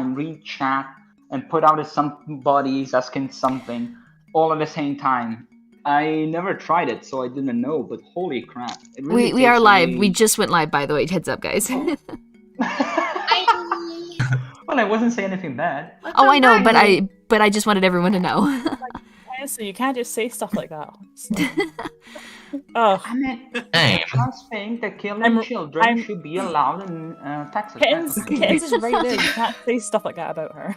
read chat, and put out if somebody is asking something all at the same time. I never tried it, so I didn't know, but holy crap. It really We are takes live. away- We just went live, by the way. Heads up, guys. Well, I wasn't saying anything bad. Oh, I know, but I just wanted everyone to know. So you can't just say stuff like that. Oh, I mean, Damn. I just think that killing I'm- children I'm- should be allowed in Texas. Kittens is right there. You can't say stuff like that about her.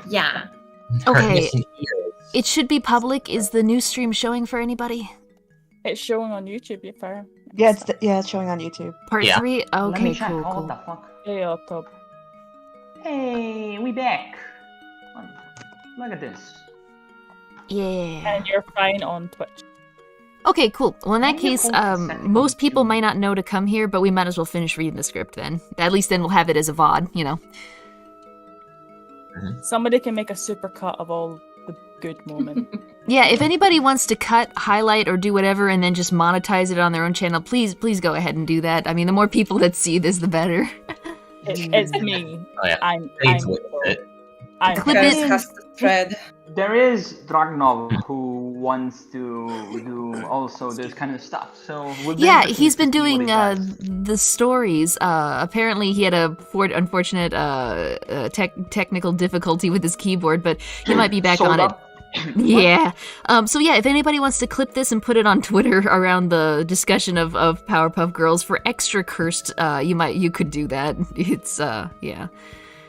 Yeah. Okay. Missing ears. It should be public. Is the new stream showing for anybody? It's showing on YouTube, you fair. Yeah, it's showing on YouTube. Part Yeah. 3? Let Okay, me check. cool, Oh, cool. what the fuck? Yeah, top. Hey, we back. Look at this. Yeah. And you're fine on Twitch. Okay, cool. Well, in that Why is case, it called the second most people one? might not know to come here, but we might as well finish reading the script then. At least then we'll have it as a VOD, you know. Somebody can make a super cut of all the good moments. Yeah, if anybody wants to cut, highlight, or do whatever and then just monetize it on their own channel, please go ahead and do that. I mean, the more people that see this, the better. It's me. Oh, yeah. I'm Fades with it. Clip Guys it. has the thread. There is Dragnov who wants to do also this kind of stuff. So we'll be Yeah, interested he's been to see what doing he does. the stories. Apparently, he had a unfortunate technical difficulty with his keyboard, but he might be back Sold on it. up. Yeah. So yeah, if anybody wants to clip this and put it on Twitter around the discussion of Powerpuff Girls for extra cursed, you could do that. It's yeah.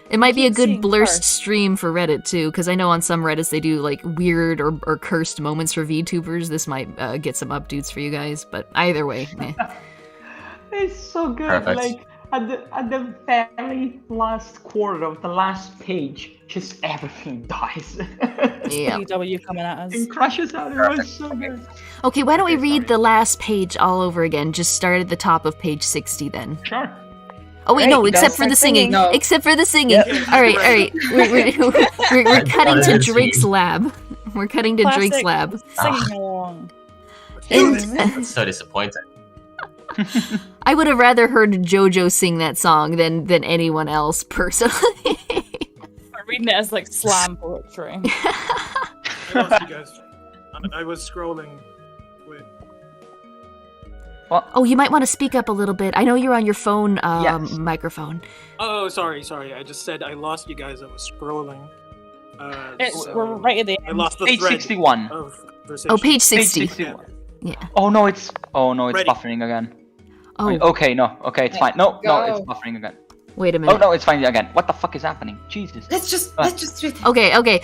It might be a keep good seeing blurst cursed. stream for Reddit too, because I know on some Reddits they do like weird or cursed moments for VTubers. This might get some updates for you guys, but either way, eh. It's so good. Perfect. Like at the very last quarter of the last page, just everything dies. Yeah. PW coming at us. and crashes out. It was so good. Okay, why don't we Okay, read sorry. the last page all over again? Just start at the top of page 60 then. Sure. Oh wait, Right, no, you except gotta for the start singing. singing. No. Except for the singing. Yep. All right. We're cutting to Drake's lab. We're cutting to Drake's Classic lab. Singing along. That's so disappointing. I would have rather heard JoJo sing that song than anyone else personally. I'm reading it as like slam poetry. I lost you guys. I was scrolling. Wait. Oh, you might want to speak up a little bit. I know you're on your phone Yes. microphone. Oh, sorry. I just said I lost you guys. I was scrolling. We're right at the I end. lost the Page thread 61. of conversation. Oh, page Page 60. 61. Yeah. Oh no, it's Ready. buffering again. Oh, Okay, no, okay, it's fine. No, it's Go. buffering again. wait a Oh minute. no, it's fine again. What the fuck is happening? Jesus. Let's just read it. Okay.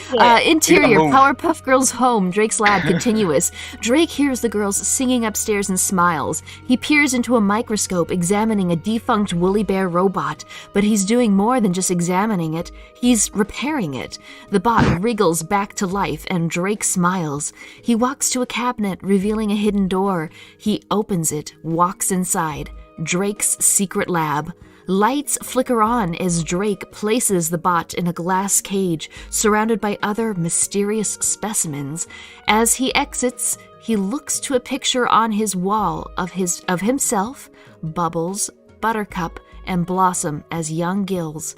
Interior, move. Powerpuff Girls' home, Drake's lab, continuous. Drake hears the girls singing upstairs and smiles. He peers into a microscope, examining a defunct woolly bear robot. But he's doing more than just examining it. He's repairing it. The bot wriggles back to life, and Drake smiles. He walks to a cabinet, revealing a hidden door. He opens it, walks inside. Drake's secret lab. Lights flicker on as Drake places the bot in a glass cage, surrounded by other mysterious specimens. As he exits, he looks to a picture on his wall of himself, Bubbles, Buttercup, and Blossom as young girls.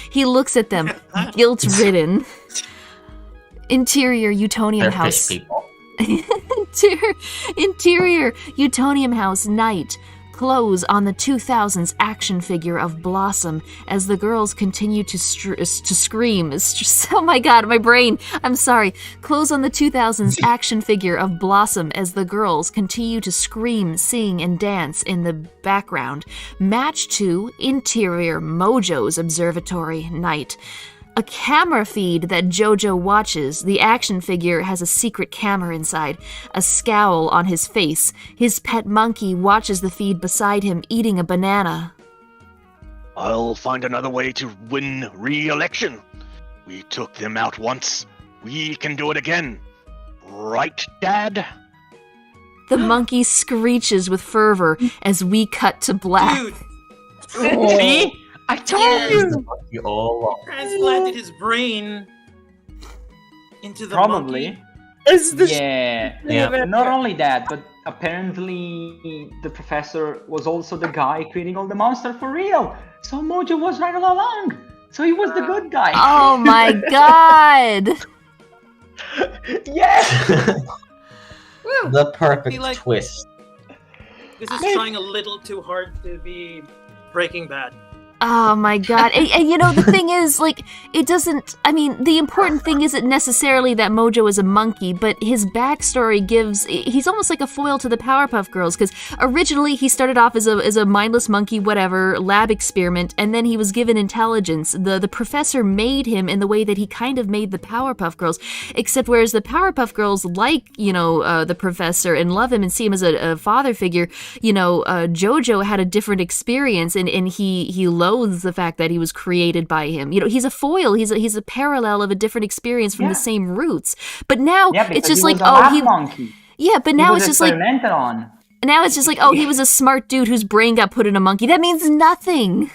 He looks at them, guilt-ridden. Interior Utonium They're House. fish people. Interior Utonium House night. Close on the 2000s action figure of Blossom as the girls continue to scream. Oh my god, my brain. I'm sorry. Close on the 2000s action figure of Blossom as the girls continue to scream, sing, and dance in the background. Match to Interior Mojo's Observatory night. A camera feed that JoJo watches. The action figure has a secret camera inside, a scowl on his face. His pet monkey watches the feed beside him, eating a banana. I'll find another way to win re-election. We took them out once. We can do it again. Right, Dad? The monkey screeches with fervor as we cut to black. Dude, See? I told you. You all along. transplanted his brain into the Probably. monkey. Is the Yeah. Yeah. Not only that, but apparently the professor was also the guy creating all the monster for real. So Mojo was right all along. So he was the good guy. Oh my god! Yes! The perfect Be like- twist. This is trying a little too hard to be Breaking Bad. Oh my god. And you know, the thing is, like, it doesn't... I mean, the important thing isn't necessarily that Mojo is a monkey, but his backstory gives... He's almost like a foil to the Powerpuff Girls, because originally he started off as a mindless monkey, whatever, lab experiment, and then he was given intelligence. The professor made him in the way that he kind of made the Powerpuff Girls, except whereas the Powerpuff Girls like, you know, the professor and love him and see him as a father figure, you know, Jojo had a different experience, and he loathes the fact that he was created by him. You know, he's a foil. He's a parallel of a different experience from the same roots. But now it's just like, monkey. Yeah, but now it's just like on. now it's just like, oh, he was a smart dude whose brain got put in a monkey. That means nothing.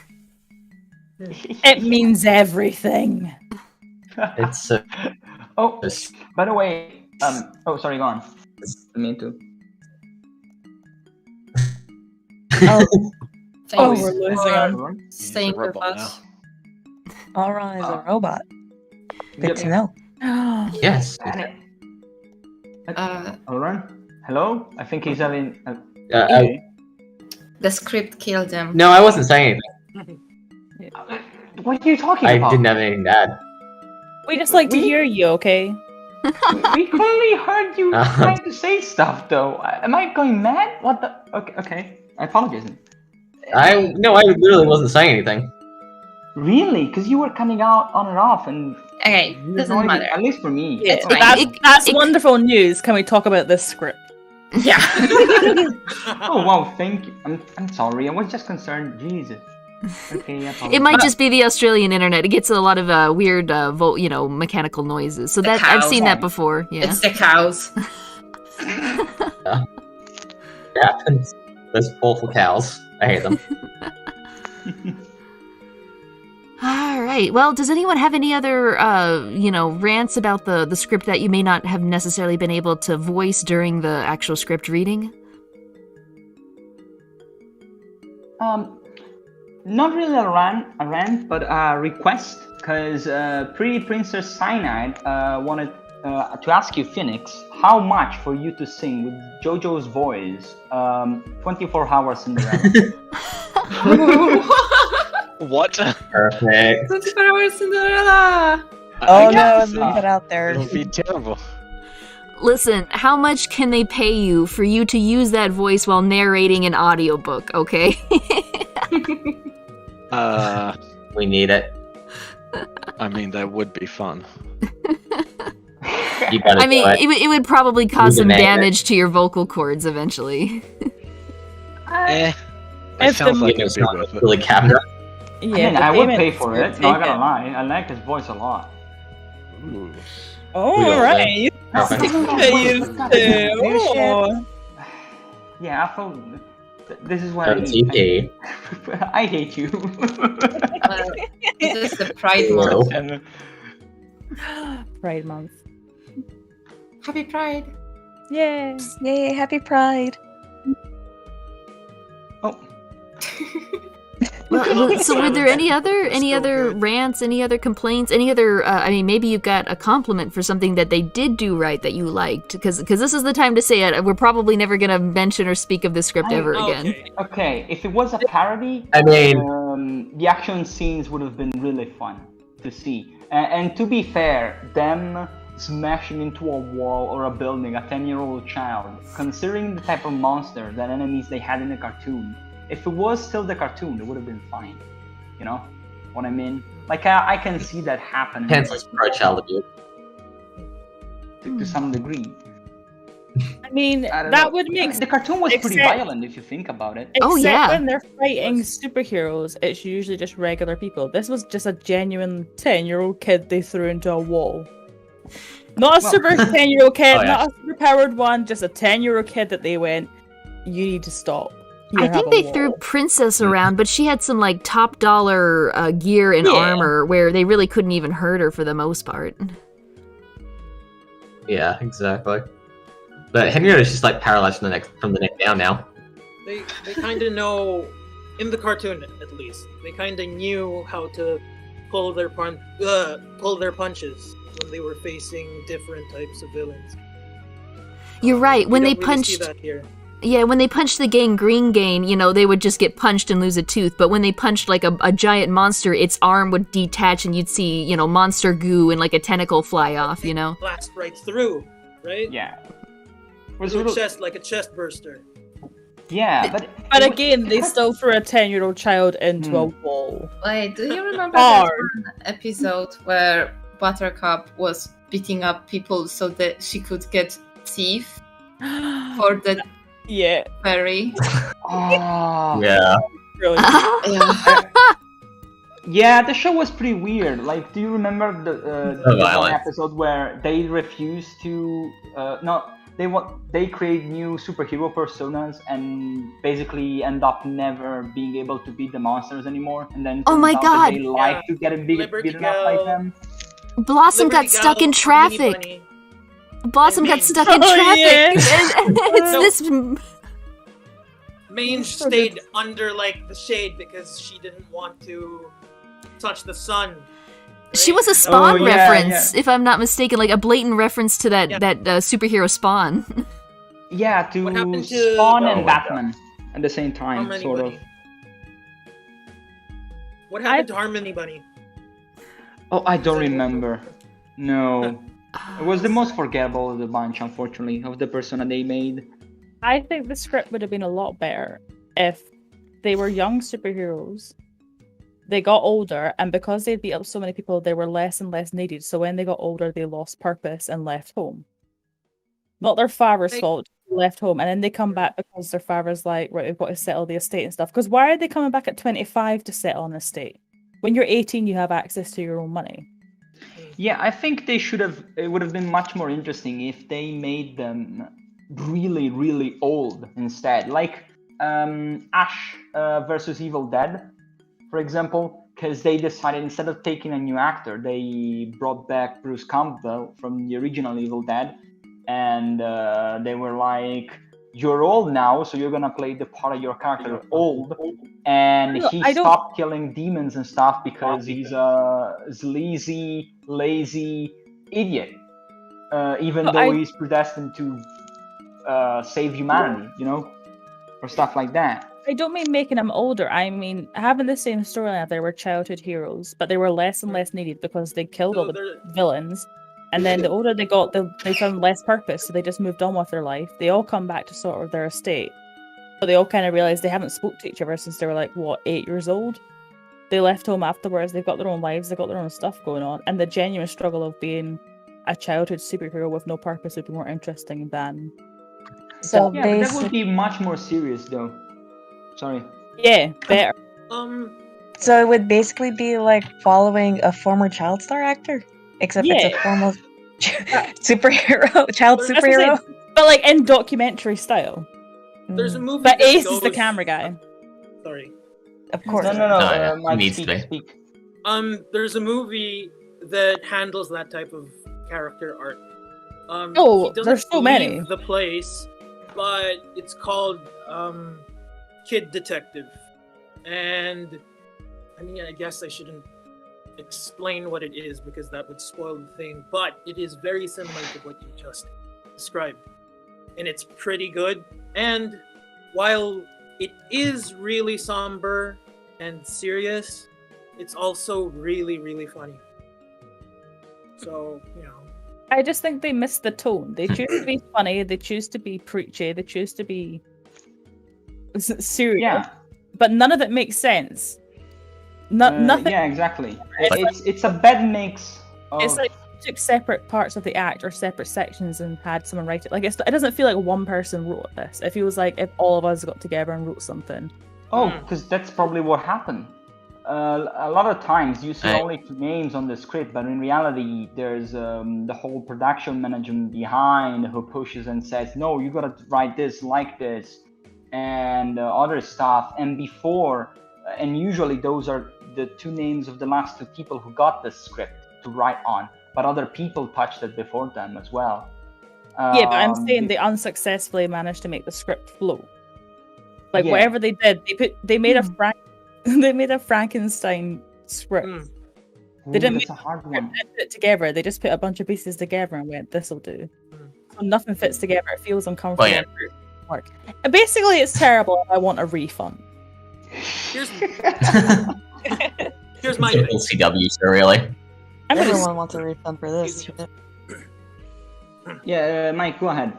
It means everything. It's Oh, by the way, oh, sorry, go on. Me too. Oh, we're losing him. Staying with us. Aura is a robot. Good to know. yes. Alright. Hello? I think he's having... The script killed him. No, I wasn't saying anything. What are you talking I about? didn't have anything to add. We just like to hear you, okay? We clearly heard you trying to say stuff, though. Am I going mad? What the... Okay. I apologize. I literally wasn't saying anything. Really? Because you were coming out on and off, and... Okay, doesn't matter. At least for me. Yeah, It's that's wonderful news. Can we talk about this script? Yeah. Oh, wow, thank you. I'm sorry, I was just concerned. Jesus. Okay, I apologize. It might just be the Australian internet. It gets a lot of weird, mechanical noises. So that I've seen that before. Yeah. It's the cows. It happens. Those awful cows. I hate them. All right. Well, does anyone have any other, rants about the script that you may not have necessarily been able to voice during the actual script reading? Not really a rant, but a request, because Pretty Princess Cyanide wanted to ask you, Phoenix, how much for you to sing with JoJo's voice, 24 Hours Cinderella? What? Perfect. 24 Hours Cinderella! Oh no, leave it out there. It'll be terrible. Listen, how much can they pay you for you to use that voice while narrating an audiobook, okay? We need it. I mean, that would be fun. You gotta I mean, do it. it would probably cause some demand it. damage to your vocal cords eventually. It If sounds the like It's it'd be not worth it. really camera. Yeah, I mean, the I would payment pay for would it. Not take gonna it. lie, I like his voice a lot. Ooh. All right. Perfect. Oh. Yeah, I felt this is what I That's need. EP. I hate you. This is the Pride Month. And, Pride Month. Happy Pride. Yay. Yay, happy Pride. oh, Well, so were there any other rants, any other complaints, any other? Maybe you got a compliment for something that they did do right that you liked, because this is the time to say it. We're probably never gonna mention or speak of this script ever again. okay. If it was a parody, I mean, the action scenes would have been really fun to see. And to be fair, them smashing into a wall or a building, a 10-year-old child, considering the type of monster that enemies they had in the cartoon, if it was still the cartoon, it would have been fine. You know what I mean? Like, I can see that happening Kansas pro child abuse. to some degree. I mean, I don't that know. would make The cartoon was pretty except- violent if you think about it. Oh, Except yeah. when they're fighting superheroes, it's usually just regular people. This was just a genuine 10-year-old kid they threw into a wall. Not a Well- super 10-year-old kid, Oh, yeah. not a super powered one, just a 10-year-old kid that they went, you need to stop. You I have think a they wall." threw Princess around, but she had some like top dollar gear and Yeah. armor where they really couldn't even hurt her for the most part. Yeah, exactly. But Henrietta's just like paralyzed from the neck down now. They kind of know, in the cartoon at least, they kind of knew how to pull their punches when they were facing different types of villains. You're right. When We they don't really see punched, that here. yeah, when they punched the gangrene gain, you know, they would just get punched and lose a tooth. But when they punched like a giant monster, its arm would detach, and you'd see, you know, monster goo and like a tentacle fly off. You know. Blast right through, right? Yeah. Through a chest like a chest burster. Yeah, But again, they still threw a 10-year-old child into a wall. Wait, do you remember that Hard. one episode where Buttercup was beating up people so that she could get teeth for the Yeah. fairy? Oh. Yeah. Really. Yeah. Yeah, the show was pretty weird. Like, do you remember the one violent. episode where they refused to they create new superhero personas and basically end up never being able to beat the monsters anymore, and then Oh my turns out that God. they like to get Liberty beaten up by Girl. them. Blossom Liberty got stuck Gal, in Mini traffic. Bunny. Blossom got Mange. stuck in Oh, traffic. yeah. And it's No. this. Mange stayed under like the shade because she didn't want to touch the sun. She right? was a Spawn Oh, yeah, reference, if I'm not mistaken, like a blatant reference to that Yeah. superhero Spawn. Yeah, to What happened to- Spawn Oh and my Batman at the same time, Harmony sort of. Bunny. What happened to Harmony Bunny? Oh, I don't remember. No. It was the most forgettable of the bunch, unfortunately, of the persona they made. I think the script would have been a lot better if they were young superheroes. They got older, and because they beat up so many people, they were less and less needed. So when they got older, they lost purpose and left home. Not their father's Like- fault, they left home, and then they come back because their father's like, right, we've got to settle the estate and stuff. Because why are they coming back at 25 to settle an estate? When you're 18, you have access to your own money. Yeah, I think it would have been much more interesting if they made them really, really old instead. Like Ash versus Evil Dead, for example, because they decided instead of taking a new actor, they brought back Bruce Campbell from the original Evil Dead, and they were like, you're old now, so you're gonna play the part of your character old, and No, he I don't- stopped killing demons and stuff because he's a sleazy, lazy idiot, even No, though I- he's predestined to save humanity, you know, or stuff like that. I don't mean making them older. I mean having the same storyline. They were childhood heroes, but they were less and less needed because they killed all So the they're- villains. And then the older they got, they found less purpose, so they just moved on with their life. They all come back to sort of their estate, but they all kind of realized they haven't spoke to each other since they were like 8 years old. They left home afterwards. They've got their own lives. They've got their own stuff going on, and the genuine struggle of being a childhood superhero with no purpose would be more interesting than So Yeah, but that basically, would be much more serious, though. Sorry. better. so it would basically be like following a former child star actor, except it's a Yeah. former superhero, child That's what I'm saying. superhero. But like in documentary style. There's a Mm, movie. But that Ace is the goes- camera guy. Sorry. of course. No, yeah, he Mike, needs to be. speak. There's a movie that handles that type of character art. Oh, he doesn't there's so many. leave the place, but it's called Kid Detective, and I mean, I guess I shouldn't explain what it is because that would spoil the thing. But it is very similar to what you just described, and it's pretty good. And while it is really somber and serious, it's also really, really funny. So, you know. I just think they miss the tone. They choose to be funny, they choose to be preachy, they choose to be serious, Yeah. but none of it makes sense. Nothing. Yeah, exactly. It's It's a bad mix. Of, It's like you took separate parts of the act or separate sections and had someone write it. Like it doesn't feel like one person wrote this. It feels like if all of us got together and wrote something. because that's probably what happened. A lot of times you see Right. only two names on the script, but in reality, there's the whole production management behind who pushes and says, "No, you gotta write this like this," and other stuff. And before, and usually those are the two names of the last two people who got the script to write on, but other people touched it before them as well. Yeah, but I'm saying be- they unsuccessfully managed to make the script flow. Like Yeah. whatever they did, they made a they made a Frankenstein script. Mm. They didn't That's a hard one. put it together. They just put a bunch of pieces together and went, "This'll do." So nothing fits together. It feels uncomfortable. yeah. Work. And basically, it's terrible. I want a refund. Here's my thing. CW, so really. I'm gonna Everyone wants a refund for this. Yeah, Mike, go ahead.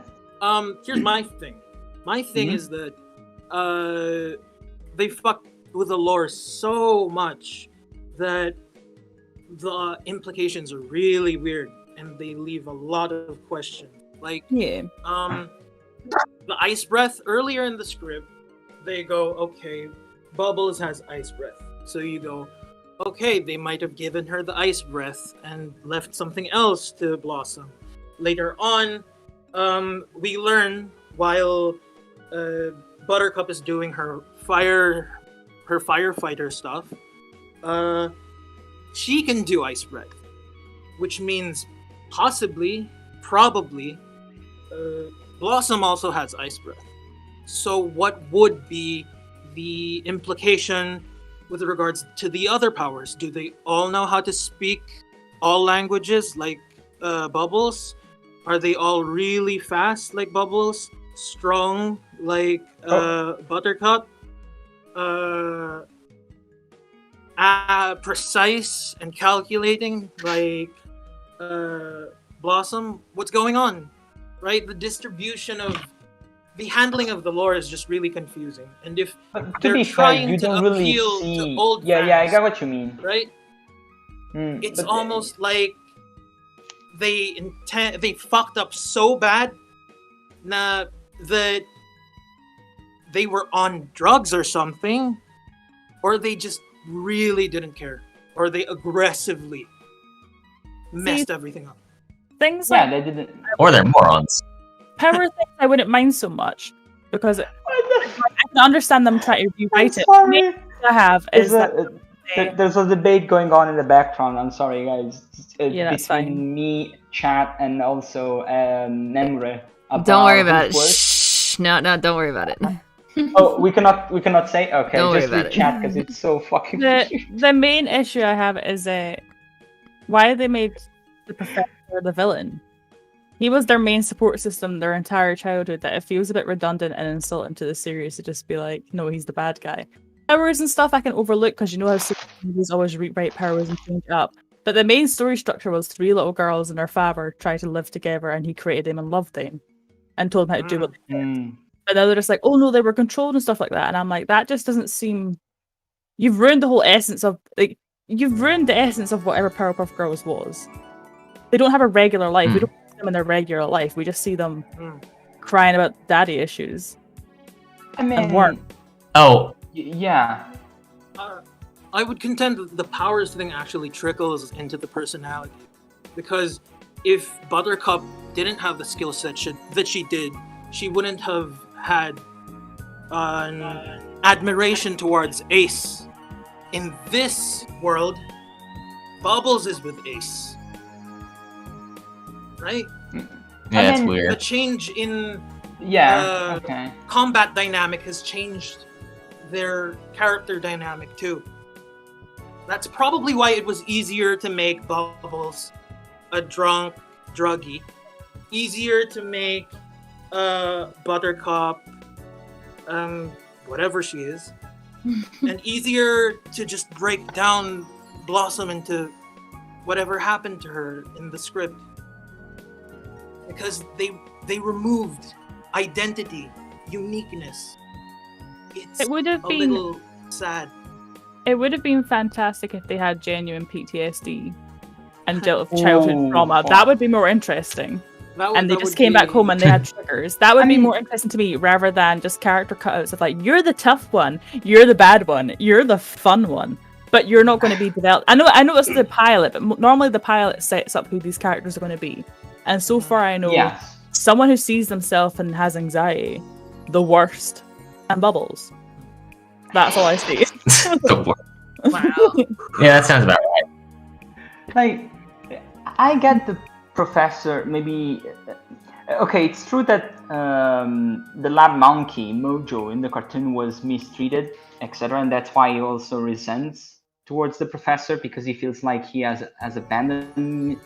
Here's my thing. My thing is that they fucked with the lore so much that the implications are really weird and they leave a lot of questions. Like, Yeah. the ice breath earlier in the script, they go, okay, Bubbles has ice breath. So you go, okay, they might have given her the ice breath and left something else to Blossom. Later on, we learn while Buttercup is doing her firefighter stuff, she can do ice breath, which means probably, Blossom also has ice breath. So what would be the implication with regards to the other powers? Do they all know how to speak all languages like Bubbles? Are they all really fast like Bubbles? Strong like Buttercup? Precise and calculating like Blossom? What's going on? Right? The distribution of the handling of the lore is just really confusing. And if But to they're be fair, trying you to don't really appeal see. to old Yeah, I fans, got what you mean. right? It's But, almost like they fucked up so bad that they were on drugs or something, or they just really didn't care, or they aggressively messed everything up. Things yeah, like they didn't. Or they're morons. power things I wouldn't mind so much because I can understand them trying to rewrite it. Sorry. The main thing I have is There's a debate going on in the background. I'm sorry, guys. Yeah, that's between fine. me, Chat, and also Nemre. Don't worry about it. who's worse. Shh. No, don't worry about it. Oh, we cannot say. Okay, Don't worry just about read it. Chat because it's so fucking. the main issue I have is why they made the professor the villain. He was their main support system their entire childhood. That it feels a bit redundant and insulting to the series to just be like, no, he's the bad guy. Powers and stuff I can overlook because you know how movies always rewrite powers and change it up. But the main story structure was 3 little girls and their father tried to live together, and he created them and loved them, and told them how to do what they did. But now they're just like, oh no, they were controlled and stuff like that. And I'm like, that just doesn't seem. You've ruined the whole essence of whatever Powerpuff Girls was. They don't have a regular life. We don't see them in their regular life. We just see them crying about daddy issues. I mean, And weren't. Oh, yeah. I would contend that the powers thing actually trickles into the personality, because if Buttercup didn't have the skill set that she did, she wouldn't have had an admiration towards Ace. In this world, Bubbles is with Ace, right? yeah, that's mean, The weird. change in Yeah. Okay. combat dynamic has changed their character dynamic too. That's probably why it was easier to make Bubbles a druggie, easier to make Buttercup whatever she is, and easier to just break down Blossom into whatever happened to her in the script, because they removed identity, uniqueness. It's It would have a been. little sad. It would have been fantastic if they had genuine PTSD and dealt with childhood trauma. fuck. That would be more interesting. And they just came back home and they had triggers. That would be more interesting to me rather than just character cutouts of like, you're the tough one, you're the bad one, you're the fun one, but you're not going to be developed. I know it's the pilot, but normally the pilot sets up who these characters are going to be. And so far I know Yes. someone who sees themselves and has anxiety, the worst, and Bubbles. That's all I see. Wow. Yeah, that sounds about right. Like, I get the professor. Maybe. Okay, it's true that the lab monkey Mojo in the cartoon was mistreated, etc., and that's why he also resents towards the professor because he feels like he has abandoned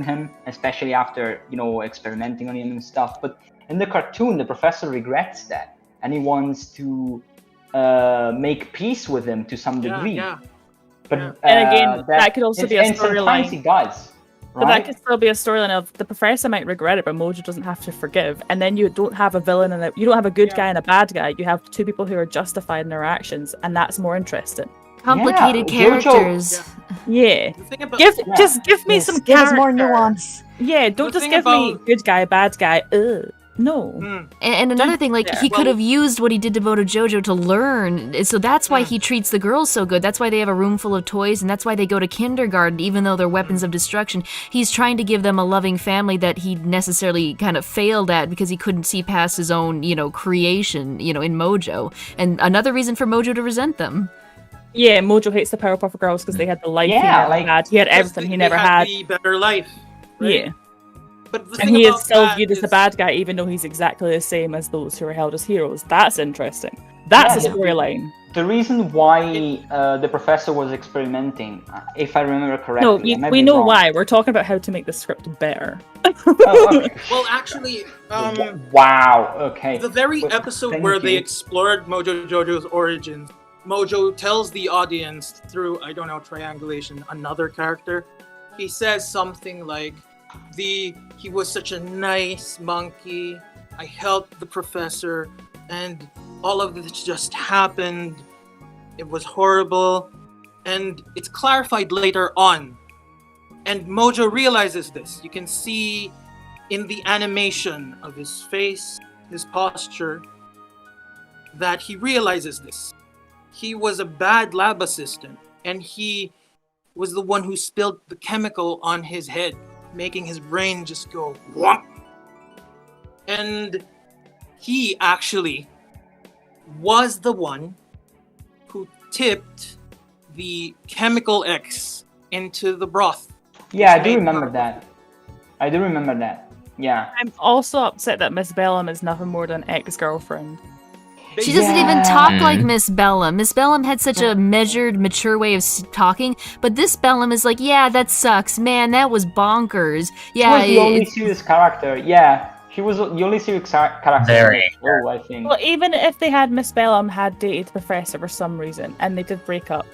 him, especially after experimenting on him and stuff. But in the cartoon, the professor regrets that, and he wants to make peace with him to some degree. Yeah. But And again, that could also be a and sometimes he storyline. does. But that Right? could still be a storyline of the professor might regret it, but Mojo doesn't have to forgive. And then you don't have a villain and you don't have a good guy and a bad guy. You have two people who are justified in their actions, and that's more interesting. Complicated Yeah, Jojo- characters. Yeah. The thing about Just give me some Give us character. more nuance. Yeah, don't The just thing give me about- good guy, bad guy. No. And another thing, like, he could well- have used what he did to Moto Jojo to learn. So that's why he treats the girls so good. That's why they have a room full of toys, and that's why they go to kindergarten, even though they're weapons of destruction. He's trying to give them a loving family that he necessarily kind of failed at because he couldn't see past his own, creation, in Mojo. And another reason for Mojo to resent them. Yeah, Mojo hates the Powerpuff Girls because they had the life Yeah, he never like- had. He had Because everything he they never had had. the better life. Right? Yeah. But the And thing he is about still that viewed as the is- bad guy, even though he's exactly the same as those who are held as heroes. That's interesting. That's Yeah, a storyline. The reason why the professor was experimenting, if I remember correctly, No, I might we be know wrong. why. We're talking about how to make the script better. Oh, okay. Well, actually, Wow. Okay. the very Well, episode thank where they you. explored Mojo Jojo's origins, Mojo tells the audience through, I don't know, triangulation, another character. He says something like, he was such a nice monkey, I helped the professor, and all of this just happened. It was horrible. And it's clarified later on. And Mojo realizes this. You can see in the animation of his face, his posture, that he realizes this. He was a bad lab assistant, and he was the one who spilled the chemical on his head, making his brain just go whomp. And he actually was the one who tipped the chemical X into the broth. Yeah, I which do made remember Powerpuff. that. I do remember that. Yeah. I'm also upset that Miss Bellum is nothing more than ex-girlfriend. She doesn't Yeah. even talk Mm. like Miss Bellum. Miss Bellum had such a measured, mature way of talking, but this Bellum is like, yeah, that sucks. Man, that was bonkers. She Yeah, was the only it's- serious character. Yeah. She was the only serious character. Very. in the show, I think. Well, even if they had Miss Bellum had dated the professor for some reason and they did break up,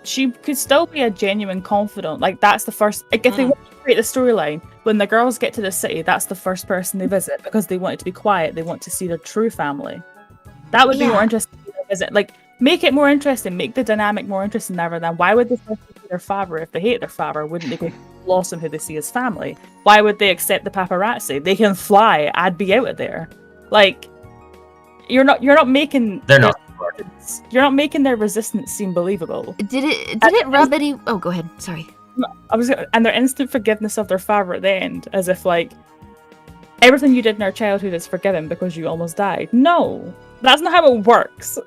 she could still be a genuine confidant. Like, that's the first. Like, if they want to create the storyline, when the girls get to the city, that's the first person they visit because they want it to be quiet. They want to see their true family. That would be more interesting to visit. Like, make it more interesting. Make the dynamic more interesting rather than why would they first see their father if they hate their father? Wouldn't they go blossom who they see as family? Why would they accept the paparazzi? They can fly. I'd be out of there. Like, you're not making. They're not. You're not making their resistance seem believable. did it rub any? Oh, go ahead. Sorry. And their instant forgiveness of their father at the end, as if like everything you did in our childhood is forgiven because you almost died. No, that's not how it works.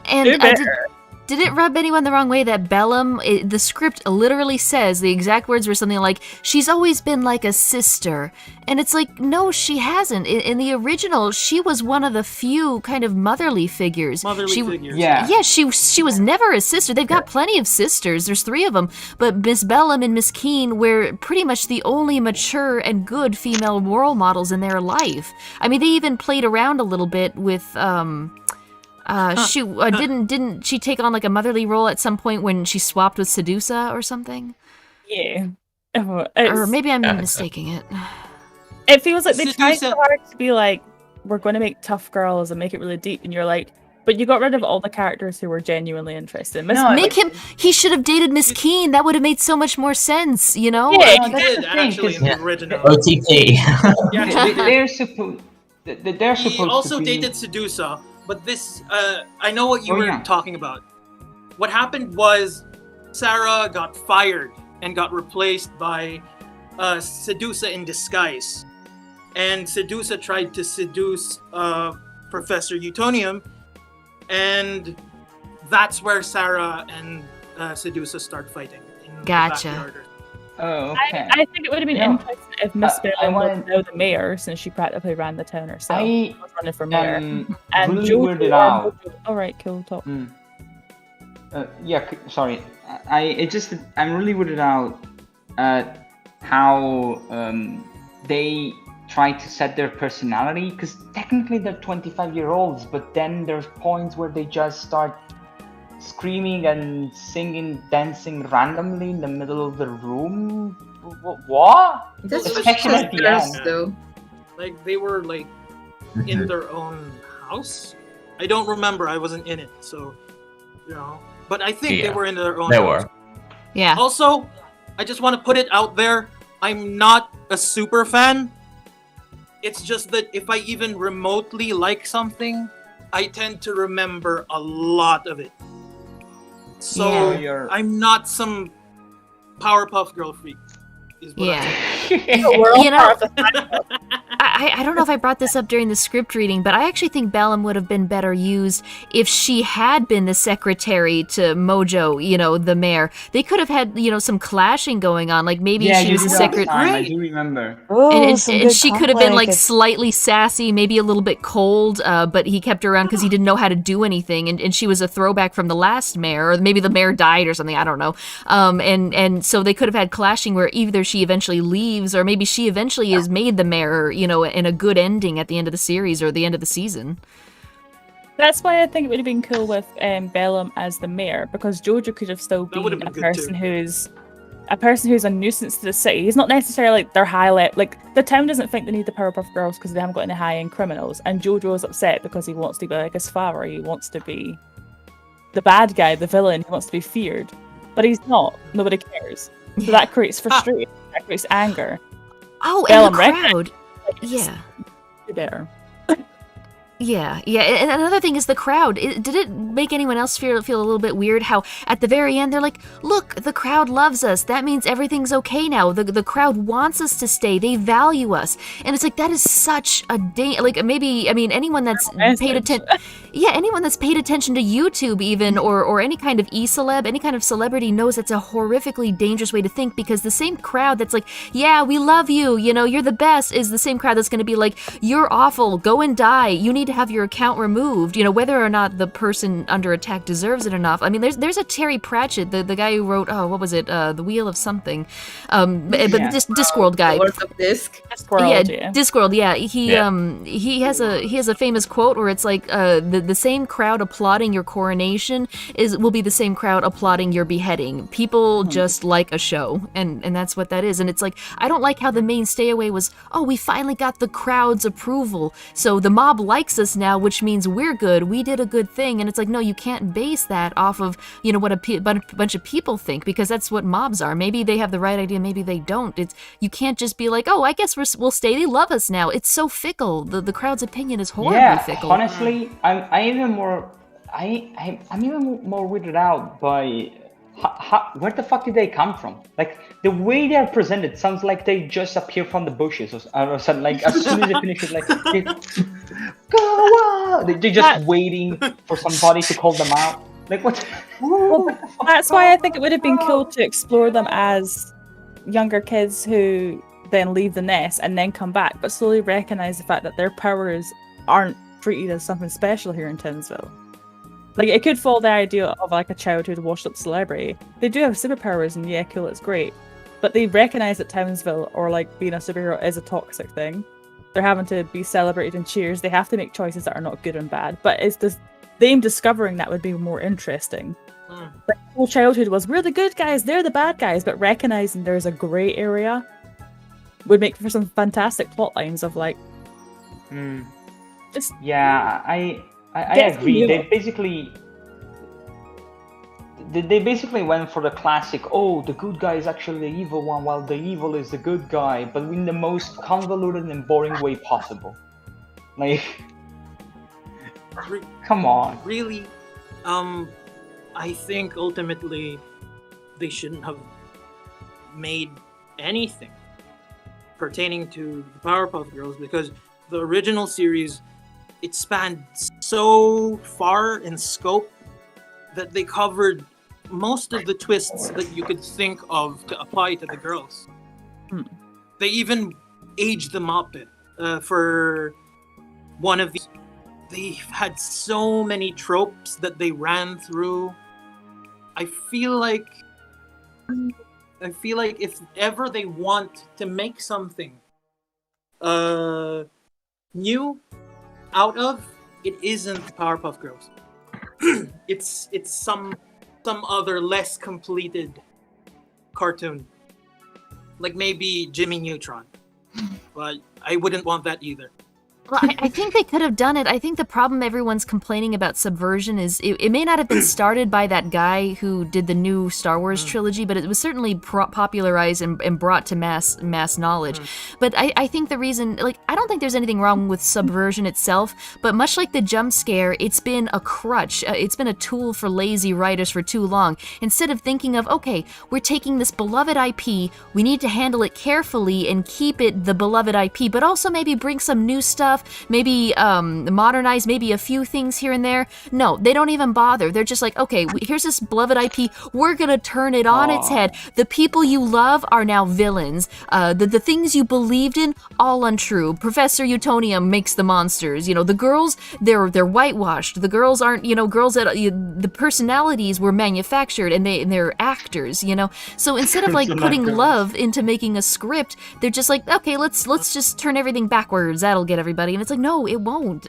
And Do better. did it rub anyone the wrong way that Bellum, the script literally says, the exact words were something like, she's always been like a sister. And it's like, no, she hasn't. In the original, she was one of the few kind of motherly figures. Motherly She- figures. Yeah. Yeah, she was never a sister. They've got plenty of sisters. There's 3 of them. But Miss Bellum and Miss Keene were pretty much the only mature and good female role models in their life. I mean, they even played around a little bit with didn't she take on like a motherly role at some point when she swapped with Sedusa or something? Yeah. Or maybe I'm mistaking it. It feels like they tried Sedusa- so hard to be like, we're going to make tough girls and make it really deep, and you're like, but you got rid of all the characters who were genuinely interested. No, Make him. He should have dated Miss Keene. That would have made so much more sense. You know. Yeah. He that's did the thing, actually in 'cause- the original. OTP. Yeah, They're supposed. They're he supposed also to be. dated Sedusa, but this, I know what you Oh, were yeah. talking about. What happened was Sarah got fired and got replaced by Sedusa in disguise. And Sedusa tried to seduce Professor Utonium, and that's where Sarah and Sedusa start fighting. In the Gotcha. backyard. Oh, okay. I think it would have been No. interesting if Miss I Bellum was wanted- now the mayor, since she practically ran the town herself. I was running for mayor. am And really Jojo weirded out. All right, cool, talk. Sorry. I'm really weirded out at how they try to set their personality, because technically they're 25-year-olds, but then there's points where they just start screaming and singing, dancing randomly in the middle of the room. What? This was Especially just at the girls, end. though. Like they were like in their own house. I don't remember. I wasn't in it, so you know. But I think they Yeah, were in their own they house. were. Yeah. Also, I just want to put it out there. I'm not a super fan. It's just that if I even remotely like something, I tend to remember a lot of it. So Yeah. I'm not some Powerpuff Girl freak. Is what Yeah. We're all You know- part of the I don't know if I brought this up during the script reading, but I actually think Bellum would have been better used if she had been the secretary to Mojo, the mayor. They could have had, some clashing going on. Like maybe she was the secretary. I do remember. Oh, And some good she could have been like conflict. slightly sassy, maybe a little bit cold, but he kept her around because he didn't know how to do anything, and she was a throwback from the last mayor, or maybe the mayor died or something, I don't know. And so they could have had clashing where either she eventually leaves, or maybe she eventually is made the mayor, in a good ending at the end of the series or the end of the season. That's why I think it would have been cool with Bellum as the mayor, because Jojo could have still That would have been been a good, person too. who's a nuisance to the city. He's not necessarily like their like the town doesn't think they need the Powerpuff Girls because they haven't got any high-end criminals, and Jojo's upset because he wants to be like his father. He wants to be the bad guy, the villain. He wants to be feared, but he's not. Nobody cares. So that creates frustration. That creates anger. Oh, Bellum and the crowd. Like, Yeah. there. Yeah. And another thing is the crowd. Did it make anyone else feel a little bit weird how at the very end they're like, look, the crowd loves us. That means everything's okay now. The crowd wants us to stay. They value us. And it's like, that is such a anyone that's paid attention. Yeah, anyone that's paid attention to YouTube even, or any kind of e-celeb, any kind of celebrity knows that's a horrifically dangerous way to think, because the same crowd that's like, yeah, we love you, you're the best, is the same crowd that's going to be like, you're awful, go and die, you need to have your account removed, whether or not the person under attack deserves it enough. I mean, there's a Terry Pratchett, the guy who wrote, what was it, The Wheel of Something, but this Discworld guy. Words of Disc. Discworld, yeah. He has a famous quote where it's like, the same crowd applauding your coronation will be the same crowd applauding your beheading. People just like a show, and that's what that is. And it's like, I don't like how the main stay away was, oh, we finally got the crowd's approval, so the mob likes us now, which means we're good, we did a good thing. And it's like, no, you can't base that off of what a bunch of people think, because that's what mobs are. Maybe they have the right idea, maybe they don't. You can't just be like, oh, I guess we'll stay, they love us now. It's so fickle. The crowd's opinion is horribly fickle. Honestly, I'm even more weirded out by where the fuck did they come from? Like, the way they are presented sounds like they just appear from the bushes or something. Like, as soon as they finish it, like, go on! They're just waiting for somebody to call them out. Like, what? That's why I think it would have been cool to explore them as younger kids who then leave the nest and then come back, but slowly recognize the fact that their powers aren't treated as something special here in Townsville. Like, it could fall the idea of like a childhood washed up celebrity. They do have superpowers, and yeah, cool, it's great. But they recognize that Townsville, or like being a superhero, is a toxic thing. They're having to be celebrated and cheers. They have to make choices that are not good and bad. But it's them discovering that would be more interesting. Like, whole childhood was, we're the good guys, they're the bad guys, but recognizing there's a grey area would make for some fantastic plot lines of like, just I agree. They basically went for the classic, oh, the good guy is actually the evil one, while the evil is the good guy, but in the most convoluted and boring way possible. Like, come on. Really? I think ultimately they shouldn't have made anything pertaining to the Powerpuff Girls, because the original series, it spanned so far in scope that they covered most of the twists that you could think of to apply to the girls. They even aged them up for one of these. They had so many tropes that they ran through I feel like if ever they want to make something new out of, it isn't Powerpuff Girls. it's some other less completed cartoon, like maybe Jimmy Neutron, but I wouldn't want that either. Well, I think they could have done it. I think the problem everyone's complaining about Subversion is it may not have been started by that guy who did the new Star Wars trilogy, but it was certainly popularized and brought to mass knowledge. But I think the reason, like, I don't think there's anything wrong with Subversion itself, but much like the jump scare, it's been a crutch. It's been a tool for lazy writers for too long. Instead of thinking of, okay, we're taking this beloved IP, we need to handle it carefully and keep it the beloved IP, but also maybe bring some new stuff, maybe modernize maybe a few things here and there. No, they don't even bother. They're just like, okay, here's this beloved IP, we're gonna turn it on its head. The people you love are now villains. The things you believed in, all untrue. Professor Utonium makes the monsters. You know, the girls, they're whitewashed. The girls aren't, you know, girls that the personalities were manufactured and they're actors, you know. So instead of like putting love into making a script, they're just like, okay, let's just turn everything backwards. That'll get everybody. And it's like, no, it won't.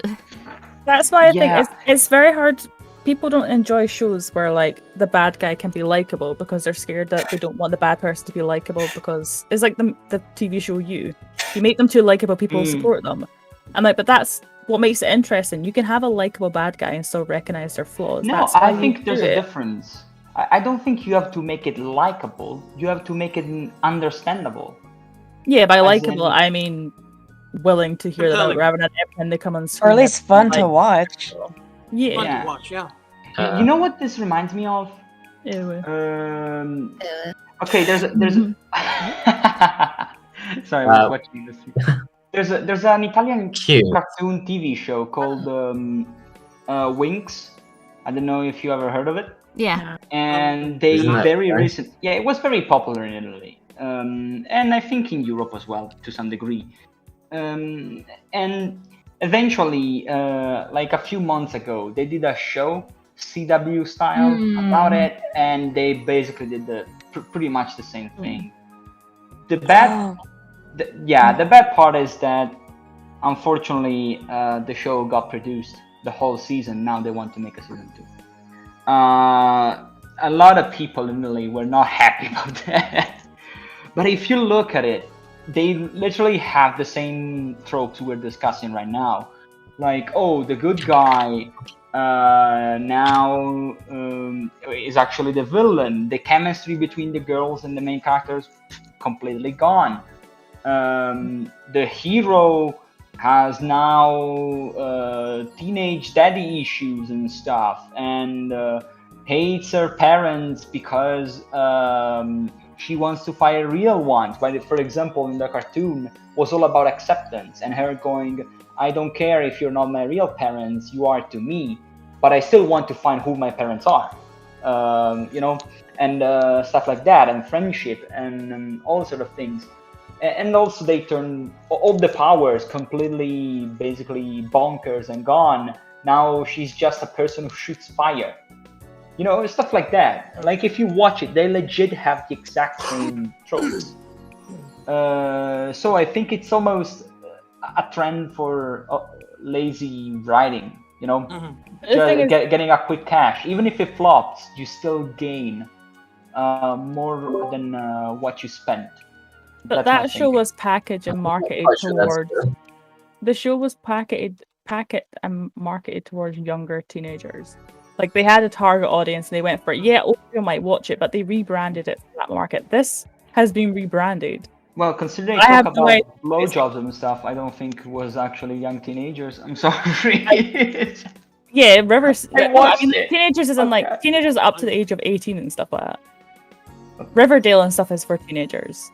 That's why I think it's very hard. People don't enjoy shows where like the bad guy can be likable because they're scared that they don't want the bad person to be likable, because it's like the TV show You make them too likable, people support them. I'm like, but that's what makes it interesting. You can have a likable bad guy and still recognize their flaws. No, I think there's a difference. I don't think you have to make it likable. You have to make it understandable. Yeah, by likable, I mean willing to hear them, like, rather than when they come on screen. Or at least fun to watch. Yeah. Fun to watch, yeah. You know what this reminds me of? Okay, there's sorry, I was watching this. There's an Italian cartoon TV show called Winx. I don't know if you ever heard of it. Yeah. And they it was very popular in Italy. And I think in Europe as well, to some degree. And eventually, like a few months ago, they did a show, CW style, about it, and they basically did pretty much the same thing. The bad part is that, unfortunately, the show got produced the whole season. Now they want to make a season 2. A lot of people in Italy were not happy about that. But if you look at it, they literally have the same tropes we're discussing right now. Like, oh, the good guy now is actually the villain. The chemistry between the girls and the main characters completely gone. The hero has now teenage daddy issues and stuff, and hates her parents because she wants to find real ones. But for example, in the cartoon, was all about acceptance and her going, I don't care if you're not my real parents, you are to me, but I still want to find who my parents are. You know, and stuff like that, and friendship, and all sort of things. And also they turn all the powers completely, basically bonkers and gone. Now she's just a person who shoots fire. You know, stuff like that. Like, if you watch it, they legit have the exact same tropes. So I think it's almost a trend for lazy writing, you know? Just getting a quick cash. Even if it flops, you still gain more than what you spent. But that show was packaged and marketed towards... The show was packaged and marketed towards younger teenagers. Like, they had a target audience and they went for it. Yeah, older people might watch it, but they rebranded it for that market. This has been rebranded. Well, considering I talk about blowjobs and stuff, I don't think it was actually young teenagers. I'm sorry. Yeah, Rivers. Teenagers isn't like teenagers up to the age of 18 and stuff like that. Riverdale and stuff is for teenagers.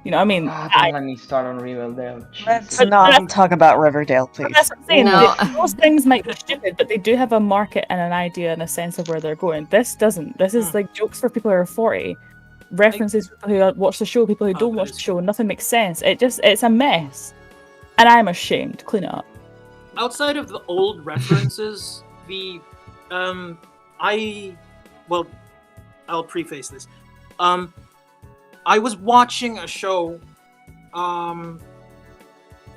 You know, I mean, don't let me start on Riverdale. Let's not talk about Riverdale, please. That's what I'm saying. No. Those things might be stupid, but they do have a market and an idea and a sense of where they're going. This doesn't. This is like jokes for people who are 40, references for people who watch the show, people who don't watch the show. Nothing makes sense. It's a mess, and I'm ashamed. Clean it up. Outside of the old references, I'll preface this. I was watching a show,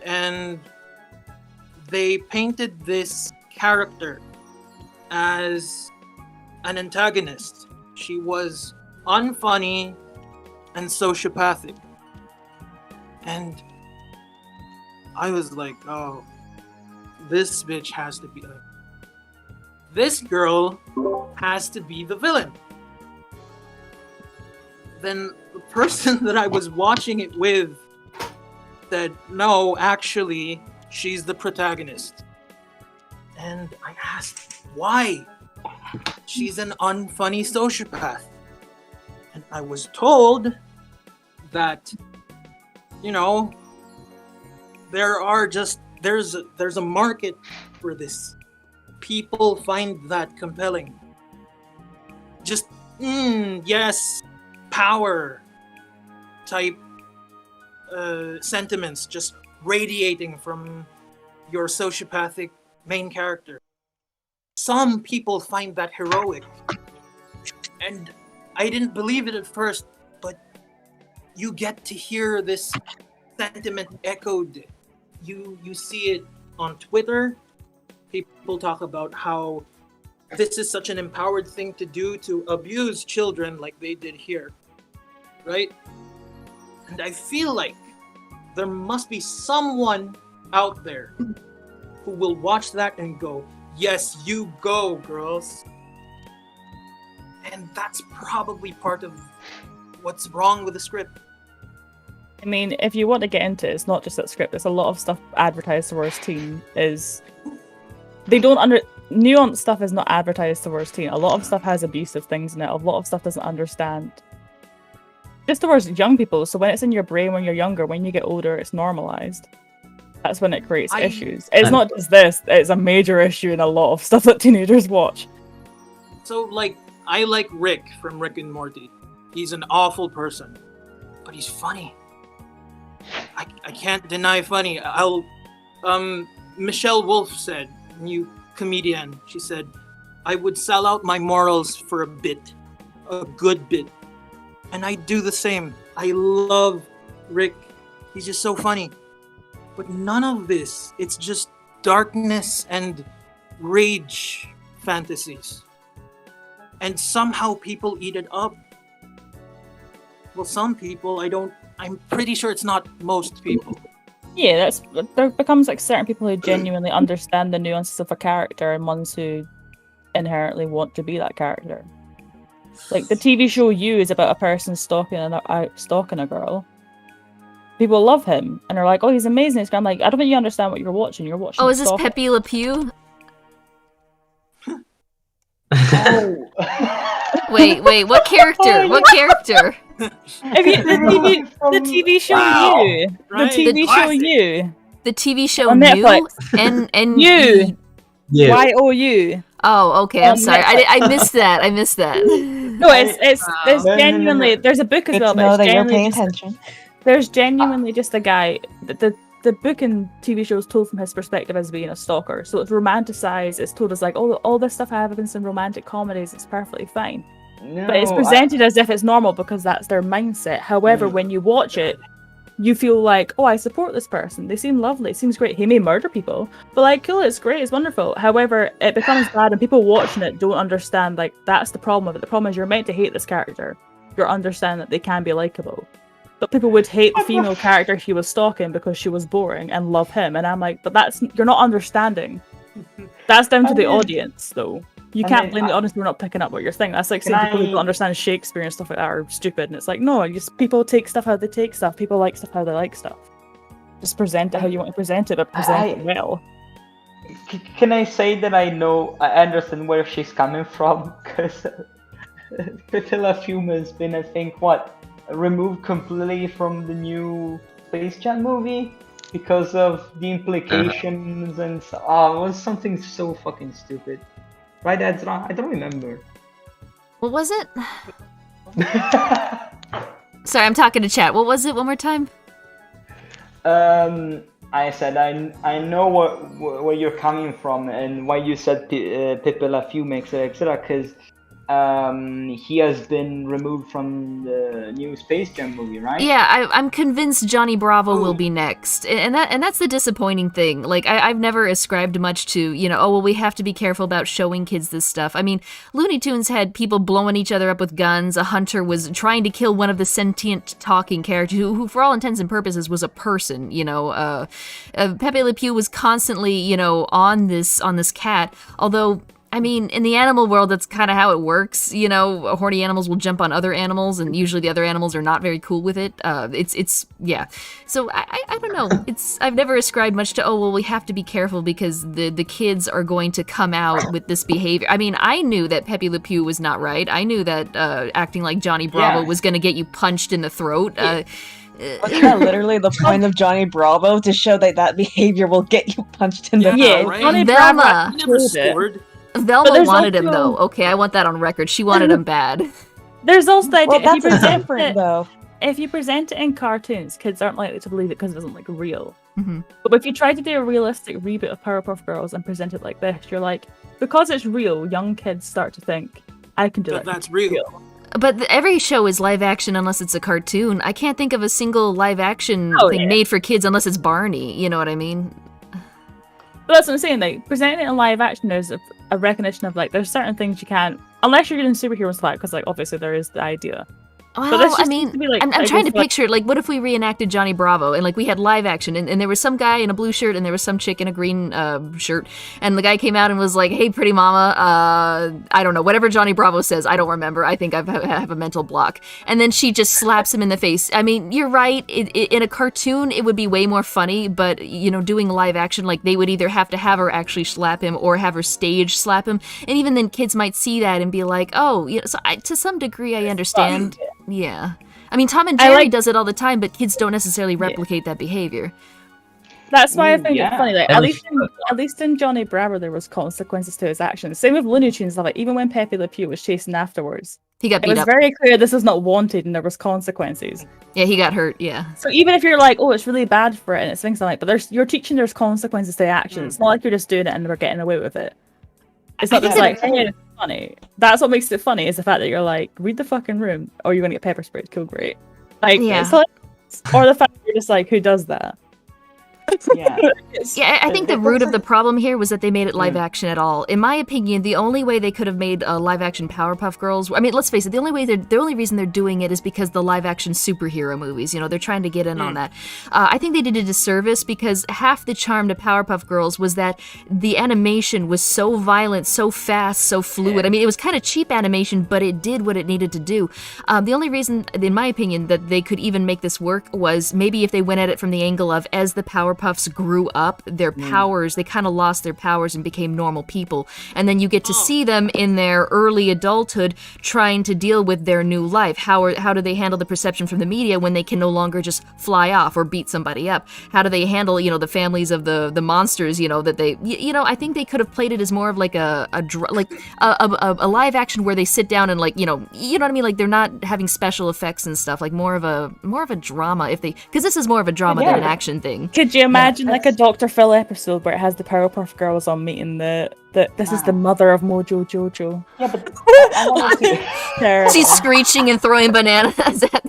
and they painted this character as an antagonist. She was unfunny and sociopathic. And I was like, oh, this bitch has to be this girl has to be the villain. Then the person that I was watching it with said, no, actually, she's the protagonist. And I asked, why? She's an unfunny sociopath. And I was told that, you know, there's a market for this. People find that compelling. Just, yes, power type sentiments just radiating from your sociopathic main character. Some people find that heroic. And I didn't believe it at first, but you get to hear this sentiment echoed. You see it on Twitter. People talk about how this is such an empowered thing to do, to abuse children like they did here. Right? And I feel like there must be someone out there who will watch that and go, yes, you go, girls. And that's probably part of what's wrong with the script. I mean, if you want to get into it, it's not just that script. There's a lot of stuff advertised towards teen. Nuanced stuff is not advertised towards teen. A lot of stuff has abusive things in it. A lot of stuff doesn't understand. Just towards young people. So when it's in your brain when you're younger, when you get older, it's normalized. That's when it creates issues. It's not just this. It's a major issue in a lot of stuff that teenagers watch. So, like, I like Rick from Rick and Morty. He's an awful person, but he's funny. I can't deny funny. Michelle Wolf said, new comedian, she said, I would sell out my morals for a good bit. And I do the same. I love Rick. He's just so funny. But none of this, it's just darkness and rage fantasies. And somehow people eat it up. Well, some people, I'm pretty sure it's not most people. Yeah, there becomes like certain people who genuinely understand the nuances of a character and ones who inherently want to be that character. Like the TV show You is about a person stalking a girl. People love him and are like, "Oh, he's amazing." I'm like, I don't think you understand what you're watching. You're watching. Oh, is this stalking. Pepe Le Pew? Oh. Wait, what character? What character? I mean, the TV show Wow. You. Right? The TV show Classic. You. The TV show On New? Netflix. And You. Yeah. YOU. Oh, okay. I'm On sorry. Netflix. I missed that. I missed that. No, it's No. genuinely. There's a book as Good well, to know but that it's you're genuinely paying just attention. there's genuinely just a guy. The book and TV show is told from his perspective as being a stalker, so it's romanticized. It's told as like, oh, all this stuff happens in romantic comedies. It's perfectly fine, No, but it's presented as if it's normal because that's their mindset. However, when you watch it, you feel like, oh, I support this person. They seem lovely. It seems great. He may murder people, but like, cool. It's great. It's wonderful. However, it becomes bad, and people watching it don't understand. Like, that's the problem with it. The problem is you're meant to hate this character. You're understanding that they can be likable. But people would hate the female character he was stalking because she was boring and love him. And I'm like, but you're not understanding. That's down to the audience, though. You can't blame the audience for not picking up what you're saying. That's like saying people who don't understand Shakespeare and stuff like that are stupid. And it's like, no, people take stuff how they take stuff. People like stuff how they like stuff. Just present it how you want to present it, but present it well. Can I say that I understand where she's coming from? Because Pitilla Fume has been, I think, removed completely from the new Space Jam movie because of the implications and it was something so fucking stupid. Right, Ezra? I don't remember. What was it? Sorry, I'm talking to chat. What was it? One more time. I said I know where you're coming from and why you said Pepe La Fume, etc., etc. Because he has been removed from the new Space Jam movie, right? Yeah, I'm convinced Johnny Bravo will be next, and that's the disappointing thing. Like, I've never ascribed much to, oh well, we have to be careful about showing kids this stuff. I mean, Looney Tunes had people blowing each other up with guns. A hunter was trying to kill one of the sentient talking characters, who for all intents and purposes was a person. Pepe Le Pew was constantly, on this cat, although. I mean, in the animal world, that's kind of how it works. Horny animals will jump on other animals, and usually the other animals are not very cool with it. Yeah. So I don't know. I've never ascribed much to, well, we have to be careful because the kids are going to come out with this behavior. I mean, I knew that Pepe Le Pew was not right. I knew that acting like Johnny Bravo was going to get you punched in the throat. Wasn't that literally the point of Johnny Bravo, to show that behavior will get you punched in the throat? Right? Johnny Velma. Bravo He never scored. Velma wanted him, also- though. Okay, I want that on record. She wanted him bad. There's also the idea, Well, that's different, though. if you present it in cartoons, kids aren't likely to believe it because it doesn't look real. Mhm. But if you try to do a realistic reboot of Powerpuff Girls and present it like this, you're like, because it's real, young kids start to think, I can do But that. that's real. But every show is live action unless it's a cartoon. I can't think of a single live action thing made for kids unless it's Barney. You know what I mean? But that's what I'm saying, like, presenting it in live action, there's a recognition of, like, there's certain things you can't, unless you're doing superheroes like, because, like, obviously there is the idea. Well, this just I mean, seems to be, like, I'm I trying to guess, like- picture, like, what if we reenacted Johnny Bravo and, like, we had live action and there was some guy in a blue shirt and there was some chick in a green shirt and the guy came out and was like, hey, pretty mama, I don't know, whatever Johnny Bravo says, I don't remember. I think I have a mental block. And then she just slaps him in the face. I mean, you're right. In a cartoon, it would be way more funny, but, doing live action, like, they would either have to have her actually slap him or have her stage slap him. And even then, kids might see that and be like, oh, so to some degree, I understand. Yeah. I mean, Tom and Jerry does it all the time, but kids don't necessarily replicate that behavior. That's why I Ooh, think yeah. it's funny. Like, at least in Johnny Bravo, there was consequences to his actions. Same with Looney Tunes. Like, even when Pepe Le Pew was chasing afterwards, He got it beat was up. very clear this is not wanted, and there was consequences. Yeah, he got hurt. Yeah. So even if you're like, oh, it's really bad for it, and it's things like, but you're teaching there's consequences to actions. It's not like you're just doing it and we're getting away with it. It's not just like, hey, it's funny. That's what makes it funny, is the fact that you're like, read the fucking room, or you're gonna get pepper sprayed. Cool, great. Like, Yeah. it's like, or the fact that you're just like, who does that? Yeah. Yeah, I think the root of the problem here was that they made it live action at all. In my opinion, the only way they could have made live action Powerpuff Girls, I mean, let's face it, the only reason they're doing it is because the live action superhero movies, they're trying to get in on that. I think they did a disservice because half the charm to Powerpuff Girls was that the animation was so violent, so fast, so fluid. I mean, it was kind of cheap animation, but it did what it needed to do. The only reason, in my opinion, that they could even make this work was maybe if they went at it from the angle of, as the Powerpuffs grew up, their powers, they kind of lost their powers and became normal people. And then you get to see them in their early adulthood trying to deal with their new life. How do they handle the perception from the media when they can no longer just fly off or beat somebody up? How do they handle, the families of the monsters, that they, I think they could have played it as more of like a live action where they sit down and like, you know what I mean? Like they're not having special effects and stuff, like more of a drama because this is more of a drama than an action thing. Could you imagine like a Dr. Phil episode where it has the Powerpuff Girls on meeting this is the mother of Mojo Jojo? Yeah, but I want to. Terrible. She's screeching and throwing bananas at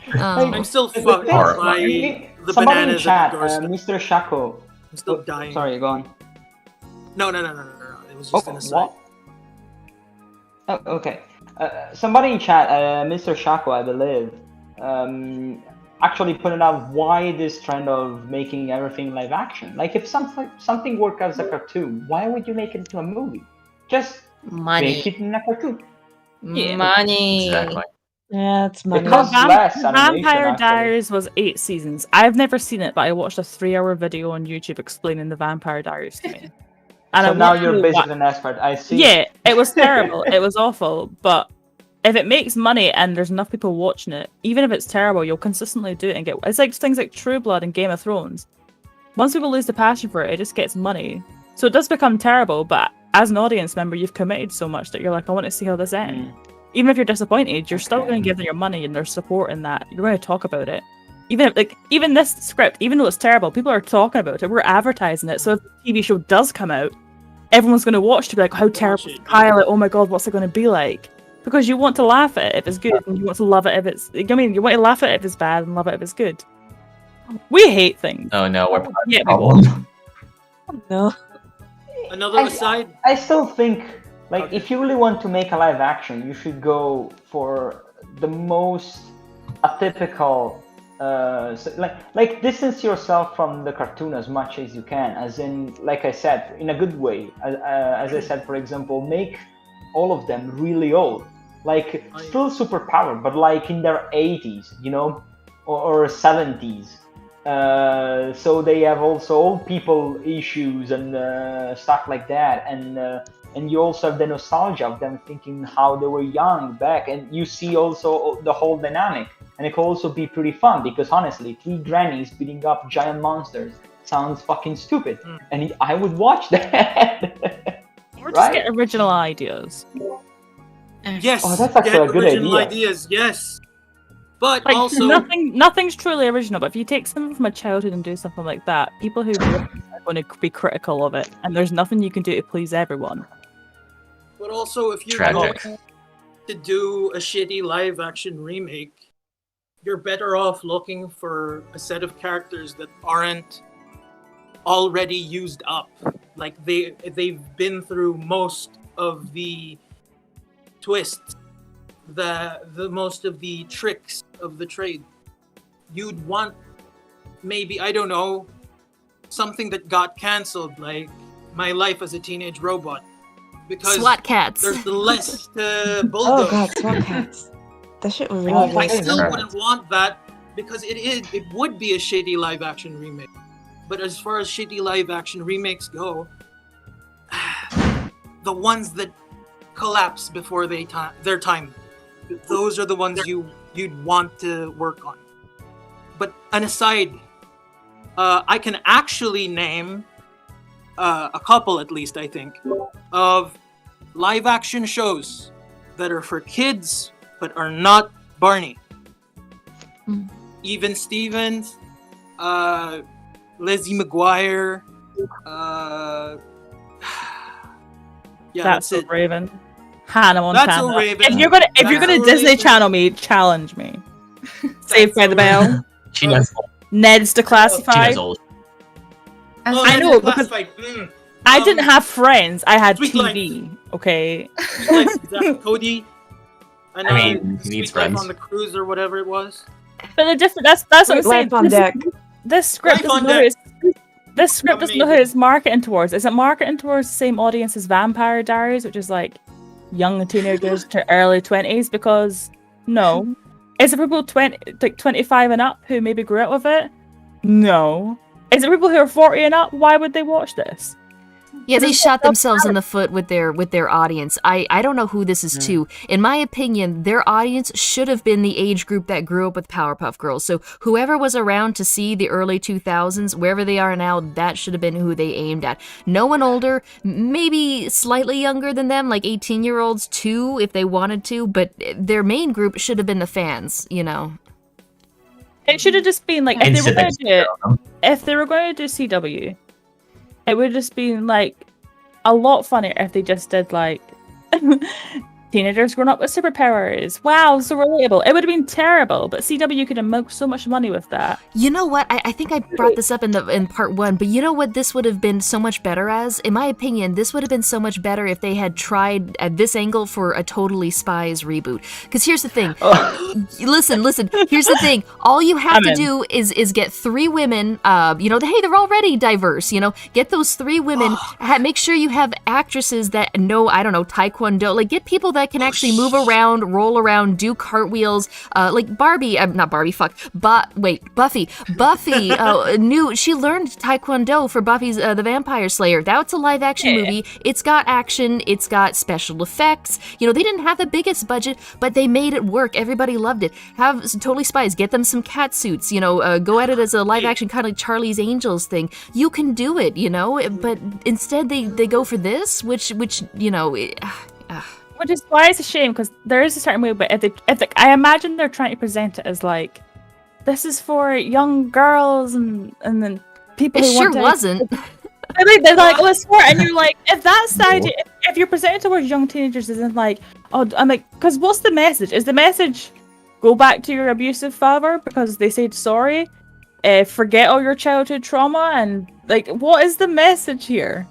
I'm still fucked Alright. by the Somebody in bananas chat, at the doorstep. Mr. Shako. I'm still dying. Sorry, go on. No. It was just an aside. What? Oh, okay. Somebody in chat, Mr. Shako, I believe, actually pointed out why this trend of making everything live action. Like, if something worked as a cartoon, why would you make it into a movie? Just make it in a cartoon. Yeah. Money. Exactly. Yeah, it's money. Because less animation, Vampire actually. Diaries was 8 seasons. I've never seen it, but I watched a 3-hour video on YouTube explaining the Vampire Diaries to me. And So I now watched you're it basically an expert. I see. Yeah, it was terrible. It was awful. But if it makes money and there's enough people watching it, even if it's terrible, you'll consistently do it and get. It's like things like True Blood and Game of Thrones. Once people lose the passion for it, it just gets money. So it does become terrible. But as an audience member, you've committed so much that you're like, I want to see how this ends. Even if you're disappointed, you're still going to give them your money and their support in that. You're going to talk about it. Even this script, even though it's terrible, people are talking about it. We're advertising it. So if the TV show does come out, everyone's going to watch to be like, how terrible is the pilot? Oh my god, what's it going to be like? Because you want to laugh at it if it's good, and you want to love it if it's. I mean, you want to laugh at it if it's bad and love it if it's good. We hate things. Oh no, we're part of the Yeah, we problem. No. Another aside. I still think, like, if you really want to make a live action, you should go for the most atypical, like distance yourself from the cartoon as much as you can. As in, like I said, in a good way. As I said, for example, make all of them really old, like still superpowered, but like in their 80s, you know, or 70s. So they have also old people issues and stuff like that, and you also have the nostalgia of them thinking how they were young back, and you see also the whole dynamic, and it could also be pretty fun because honestly, 3 grannies beating up giant monsters sounds fucking stupid, and I would watch that. Or just get original ideas. Yes, Oh, that's actually get a good original idea. ideas. Yes, but Like, also nothing's truly original. But if you take something from a childhood and do something like that, people who are going to be critical of it, and there's nothing you can do to please everyone. But also, if you Tragic. want to do a shitty live action remake, you're better off looking for a set of characters that aren't already used up. Like they've been through most of the twists, the most of the tricks of the trade. You'd want maybe, I don't know, something that got cancelled, like My Life as a Teenage Robot. Because SWAT cats. there's less to Oh bulldoze. god, SWAT cats. That shit was really Oh, good. I still Right. wouldn't want that because it would be a shitty live action remake. But as far as shitty live action remakes go, the ones that collapse before their time, those are the ones you'd want to work on. But an aside, I can actually name a couple at least, I think, of live action shows that are for kids but are not Barney. Even Stevens, Lizzie McGuire, yeah, That's that's it. so Raven. Hannah Montana. That's so Raven. If you're gonna That's so Disney Raven. Channel me, challenge me. Saved by the Bell. She knows old. Ned's She Declassified. knows old. As Oh, I that's know, because- classified. I didn't have friends. I had Sweet TV. Okay. Like Zach Cody. And I mean, he Sweet needs Life friends. on the Cruise or whatever it was. But the different. That's what I'm saying. Life on deck. This script Life on doesn't know deck. this script doesn't know who it's marketing towards. Is it marketing towards the same audience as Vampire Diaries, which is like young teenagers to early 20s? Because no. Is it people 25 and up who maybe grew up with it? No. Is it people who are 40 and up? Why would they watch this? Yeah, they shot themselves in the foot with their audience. I don't know who this is to. In my opinion, their audience should have been the age group that grew up with Powerpuff Girls. So whoever was around to see the early 2000s, wherever they are now, that should have been who they aimed at. No one older, maybe slightly younger than them, like 18-year-olds too, if they wanted to, but their main group should have been the fans, you know. It should have just been like And if they sit were going next to to do it, them. if they were going to do CW, it would have just been like a lot funnier if they just did like teenagers growing up with superpowers. Wow, so relatable. It would have been terrible, but CW could have milked so much money with that. You know what? I think I brought this up in part 1, but you know what this would have been so much better as? In my opinion, this would have been so much better if they had tried at this angle for a Totally Spies reboot. Because here's the thing. Listen. Here's the thing. All you have I'm to in. do is get 3 women. Hey, they're already diverse. Get those 3 women. Make sure you have actresses that know, I don't know, Taekwondo. Like, get people that can actually move around, roll around, do cartwheels. Like Barbie, not Barbie. Fuck. Buffy. Buffy knew she learned Taekwondo for Buffy's The Vampire Slayer. That's a live action movie. It's got action. It's got special effects. They didn't have the biggest budget, but they made it work. Everybody loved it. Have Totally Spies. Get them some cat suits. Go at it as a live action kind of like Charlie's Angels thing. You can do it. But instead they go for this, which. Which is why it's a shame, because there is a certain way, but if I imagine they're trying to present it as like, this is for young girls and then people It who sure want to... wasn't. They're like, let's support, and you're like, if that's the idea, if you're presented towards young teenagers, isn't like, oh, I'm like, because what's the message? Is the message go back to your abusive father because they said sorry? Forget all your childhood trauma, and like, what is the message here?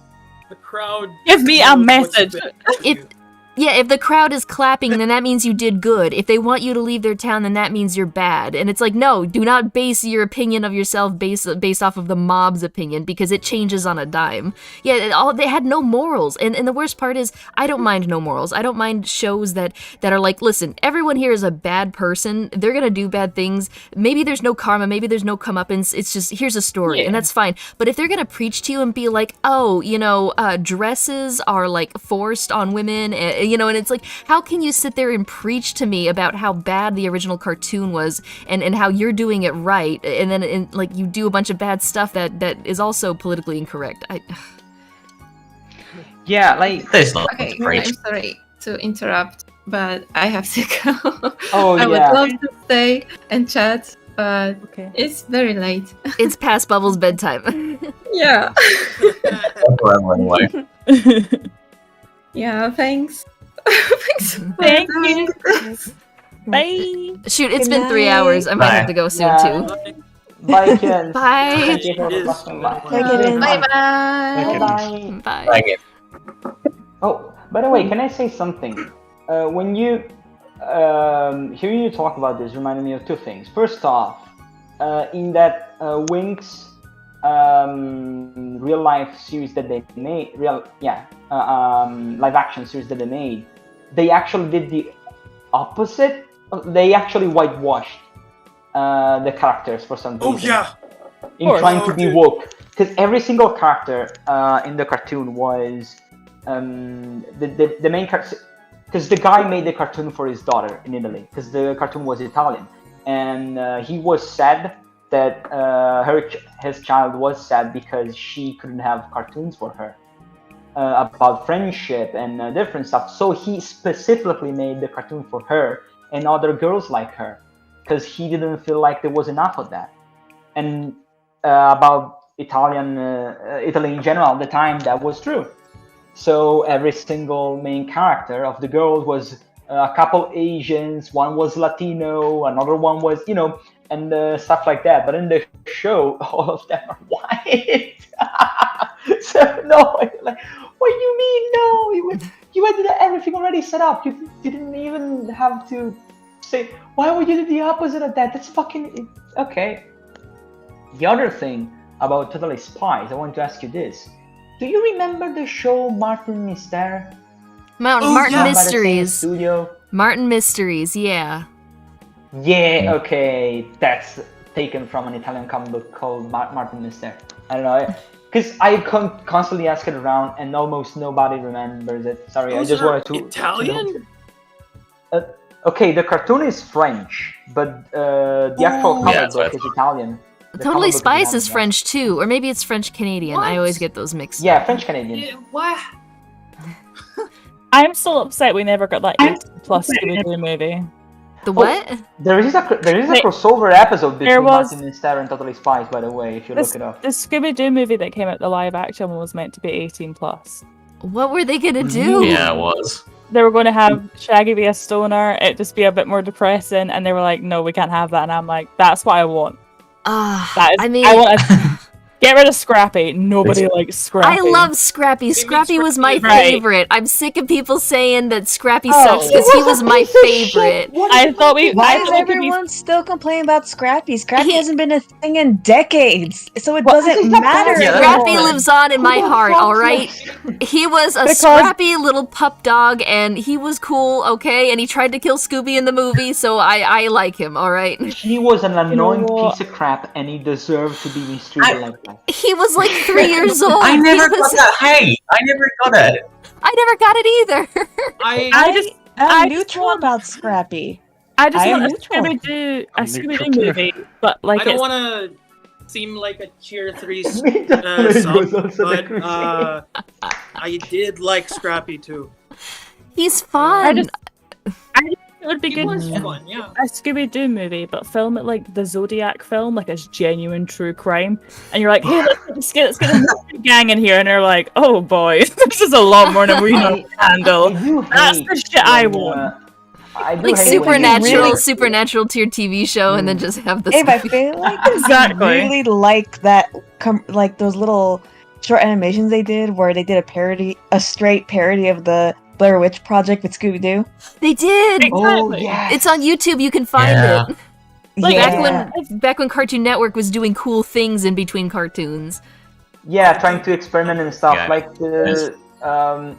The crowd. Give me a message. If the crowd is clapping, then that means you did good. If they want you to leave their town, then that means you're bad. And it's like, no, do not base your opinion of yourself based off of the mob's opinion, because it changes on a dime. Yeah, they had no morals. And the worst part is, I don't mind no morals. I don't mind shows that are like, listen, everyone here is a bad person. They're gonna do bad things. Maybe there's no karma. Maybe there's no comeuppance. It's just, here's a story, and that's fine. But if they're gonna preach to you and be like, oh, dresses are like forced on women, and it's like, how can you sit there and preach to me about how bad the original cartoon was and how you're doing it right, and then like you do a bunch of bad stuff that is also politically incorrect. Yeah, like... Okay, I'm sorry to interrupt, but I have to go. Oh, I would love to stay and chat, but it's very late. It's past Bubbles' bedtime. Yeah. Yeah, thanks. Thank you. Bye. Shoot, it's been 3 hours. I might have to go soon too. Bye, Ken. Bye. Bye. Bye. Oh, by the way, can I say something? When you hearing you talk about this reminded me of two things. First off, in that Winx real life series that they made, live action series that they made, they actually did the opposite. They actually whitewashed the characters for some reason. In trying to be woke, because every single character in the cartoon was the main character. Because the guy made the cartoon for his daughter in Italy, because the cartoon was Italian, and he was sad that his child was sad because she couldn't have cartoons for her about friendship and different stuff. So he specifically made the cartoon for her and other girls like her, because he didn't feel like there was enough of that. And about Italy in general at the time, that was true. So every single main character of the girls was a couple Asians, one was Latino, another one was, and stuff like that. But in the show, all of them are white. So no, like, what do you mean no? You had everything already set up. You didn't even have to say, why would you do the opposite of that? That's fucking okay. The other thing about Totally Spies, I want to ask you this. Do you remember the show Martin Mystery? Martin Mysteries. Studio? Martin Mysteries, yeah. Yeah, okay. That's taken from an Italian comic book called Martin Mystery. I don't know. Because I constantly ask it around and almost nobody remembers it. Sorry, I just wanted to... Italian? Okay, the cartoon is French, but the actual comic book is Italian. Totally Spies is French too, or maybe it's French-Canadian. I always get those mixed up. Yeah, French-Canadian. What? I'm still upset we never got that 18+ Scooby-Doo movie. The what? There is a crossover episode between Martin Mystery and Totally Spies, by the way, if you look it up. The Scooby-Doo movie that came out, the live action one, was meant to be 18+. What were they gonna do? Yeah, it was. They were going to have Shaggy be a stoner, it just be a bit more depressing, and they were like, no, we can't have that. And I'm like, that's what I want. I want to get rid of Scrappy. Nobody likes Scrappy. I love Scrappy. Scrappy was my favorite. I'm sick of people saying that Scrappy sucks because he was my favorite. Why is everyone still complaining about Scrappy? Scrappy hasn't been a thing in decades, so it doesn't matter. Scrappy lives on in my heart, alright? He was a scrappy little pup dog, and he was cool, okay? And he tried to kill Scooby in the movie, so I like him, alright? He was an annoying piece of crap, and he deserved to be mistreated like that. He was like 3 years old. I never got that. Hey, I never got it. I never got it either. I'm neutral about Scrappy. I just want a Scooby-Doo movie, but like I don't want to seem like a Cheer 3 sub, but I did like Scrappy too. He's fun. I just It would be It good. was fun, yeah. A Scooby-Doo movie, but film it like the Zodiac film, like it's genuine true crime. And you're like, hey, let's get a mystery gang in here. And they're like, oh boy, this is a lot more than we know to handle. That's the shit I want. I do Like hate when you Supernatural tier TV show, and then just have the. Abe, I feel like Exactly. I really like that, like those little short animations they did, where they did a straight parody of the Blair Witch Project with Scooby Doo. They did. Oh yeah. It's on YouTube. You can find Yeah. it. Like Yeah. back when Cartoon Network was doing cool things in between cartoons. Yeah, trying to experiment and stuff. Yeah. Like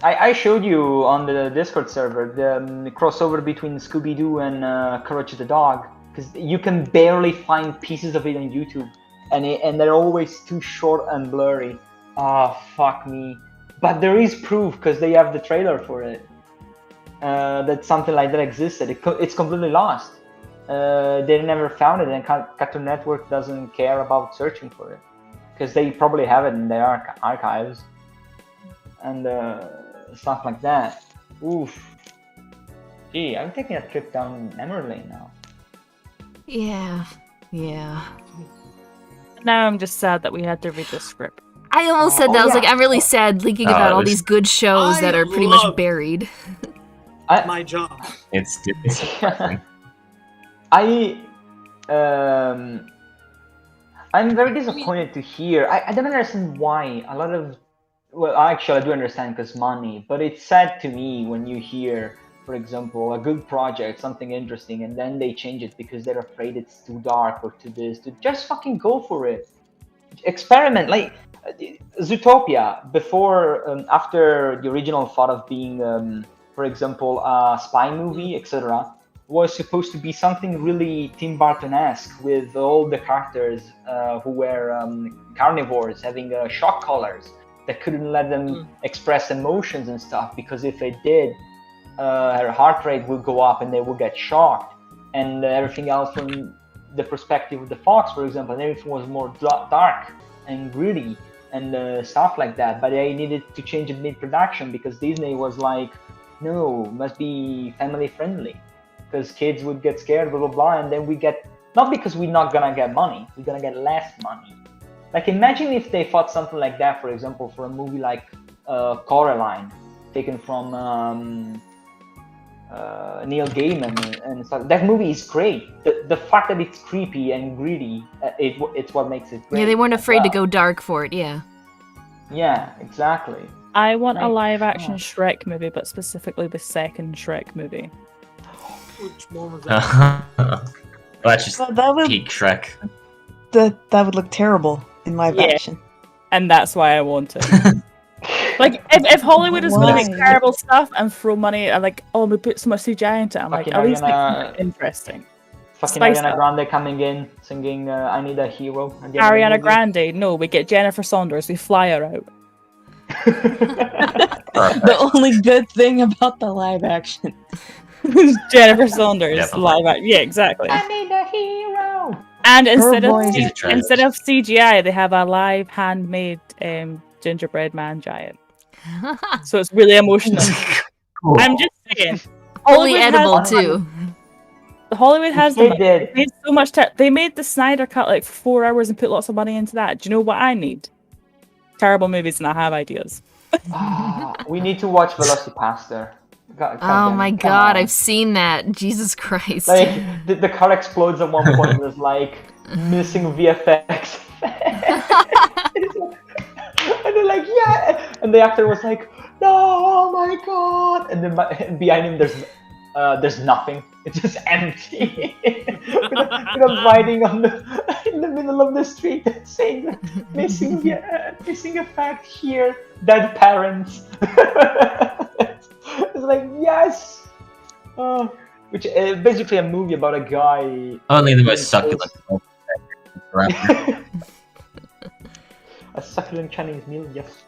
I showed you on the Discord server the crossover between Scooby-Doo and Crutch the dog, because you can barely find pieces of it on YouTube, and they're always too short and blurry. Ah, fuck me. But there is proof, because they have the trailer for it, that something like that existed. It's completely lost. They never found it, and Cartoon Network doesn't care about searching for it, because they probably have it in their archives and stuff like that. Oof. Gee, I'm taking a trip down memory lane now. Yeah. Now I'm just sad that we had to read the script. I almost said that. I was yeah. like, I'm really sad thinking Oh, about all it was- these good shows that I are pretty much love- buried. My job. It's depressing. I'm very disappointed to hear. I don't understand why a lot of. Well, actually, I do understand because money. But it's sad to me when you hear, for example, a good project, something interesting, and then they change it because they're afraid it's too dark or too this. To just fucking go for it. Experiment. Like Zootopia, before, after the original thought of being, for example, a spy movie, etc., was supposed to be something really Tim Burton-esque, with all the characters who were carnivores having shock collars that couldn't let them express emotions and stuff, because if they did, her heart rate would go up and they would get shocked, and everything else from the perspective of the fox, for example, and everything was more dark and gritty and stuff like that. But they needed to change it mid-production because Disney was like, no, must be family friendly, because kids would get scared, blah blah blah, and then we get, not because we're not gonna get money, we're gonna get less money. Like, imagine if they thought something like that, for example, for a movie like Coraline, taken from Neil Gaiman and stuff. That movie is great. The fact that it's creepy and gritty, it's what makes it great. Yeah, they weren't afraid to go dark for it, yeah. Yeah, exactly. I want a Like, live-action oh. Shrek movie, but specifically the second Shrek movie. Which one was that? Well, that's just Well, that would peak Shrek. that would look terrible in live Yeah. action. And that's why I want it. Like, if Hollywood is going to make Why? terrible stuff and throw money, and like, oh, we put so much CGI into it, I'm like, Fucking at least make Ariana- it interesting. Fucking Spice Ariana up. Grande coming in, singing "I Need a Hero." at the end of the Ariana movie. Grande, no, we get Jennifer Saunders, we fly her out. The only good thing about the live action. Jennifer Saunders, Definitely. live act. Yeah, exactly. I need a hero. And instead of voice. She's a trend. instead of CGI, they have a live handmade gingerbread man giant. So it's really emotional. I'm just saying. Only Hollywood edible, has- too. Hollywood has They the did. made so much time. They made the Snyder Cut like 4 hours and put lots of money into that. Do you know what I need? Terrible movies, and I have ideas. We need to watch Velocipaster. God Oh damn it, my come god, on. I've seen that. Jesus Christ. Like, the car explodes at one point. There's like missing VFX. And they're like, yeah, and the actor was like, no, oh my god, and then behind him there's nothing. It's just empty. with a writing on in the middle of the street saying missing effect here, dead parents. It's like, yes. Which is basically a movie about a guy. Only the most succulent. A succulent Chinese meal, yes.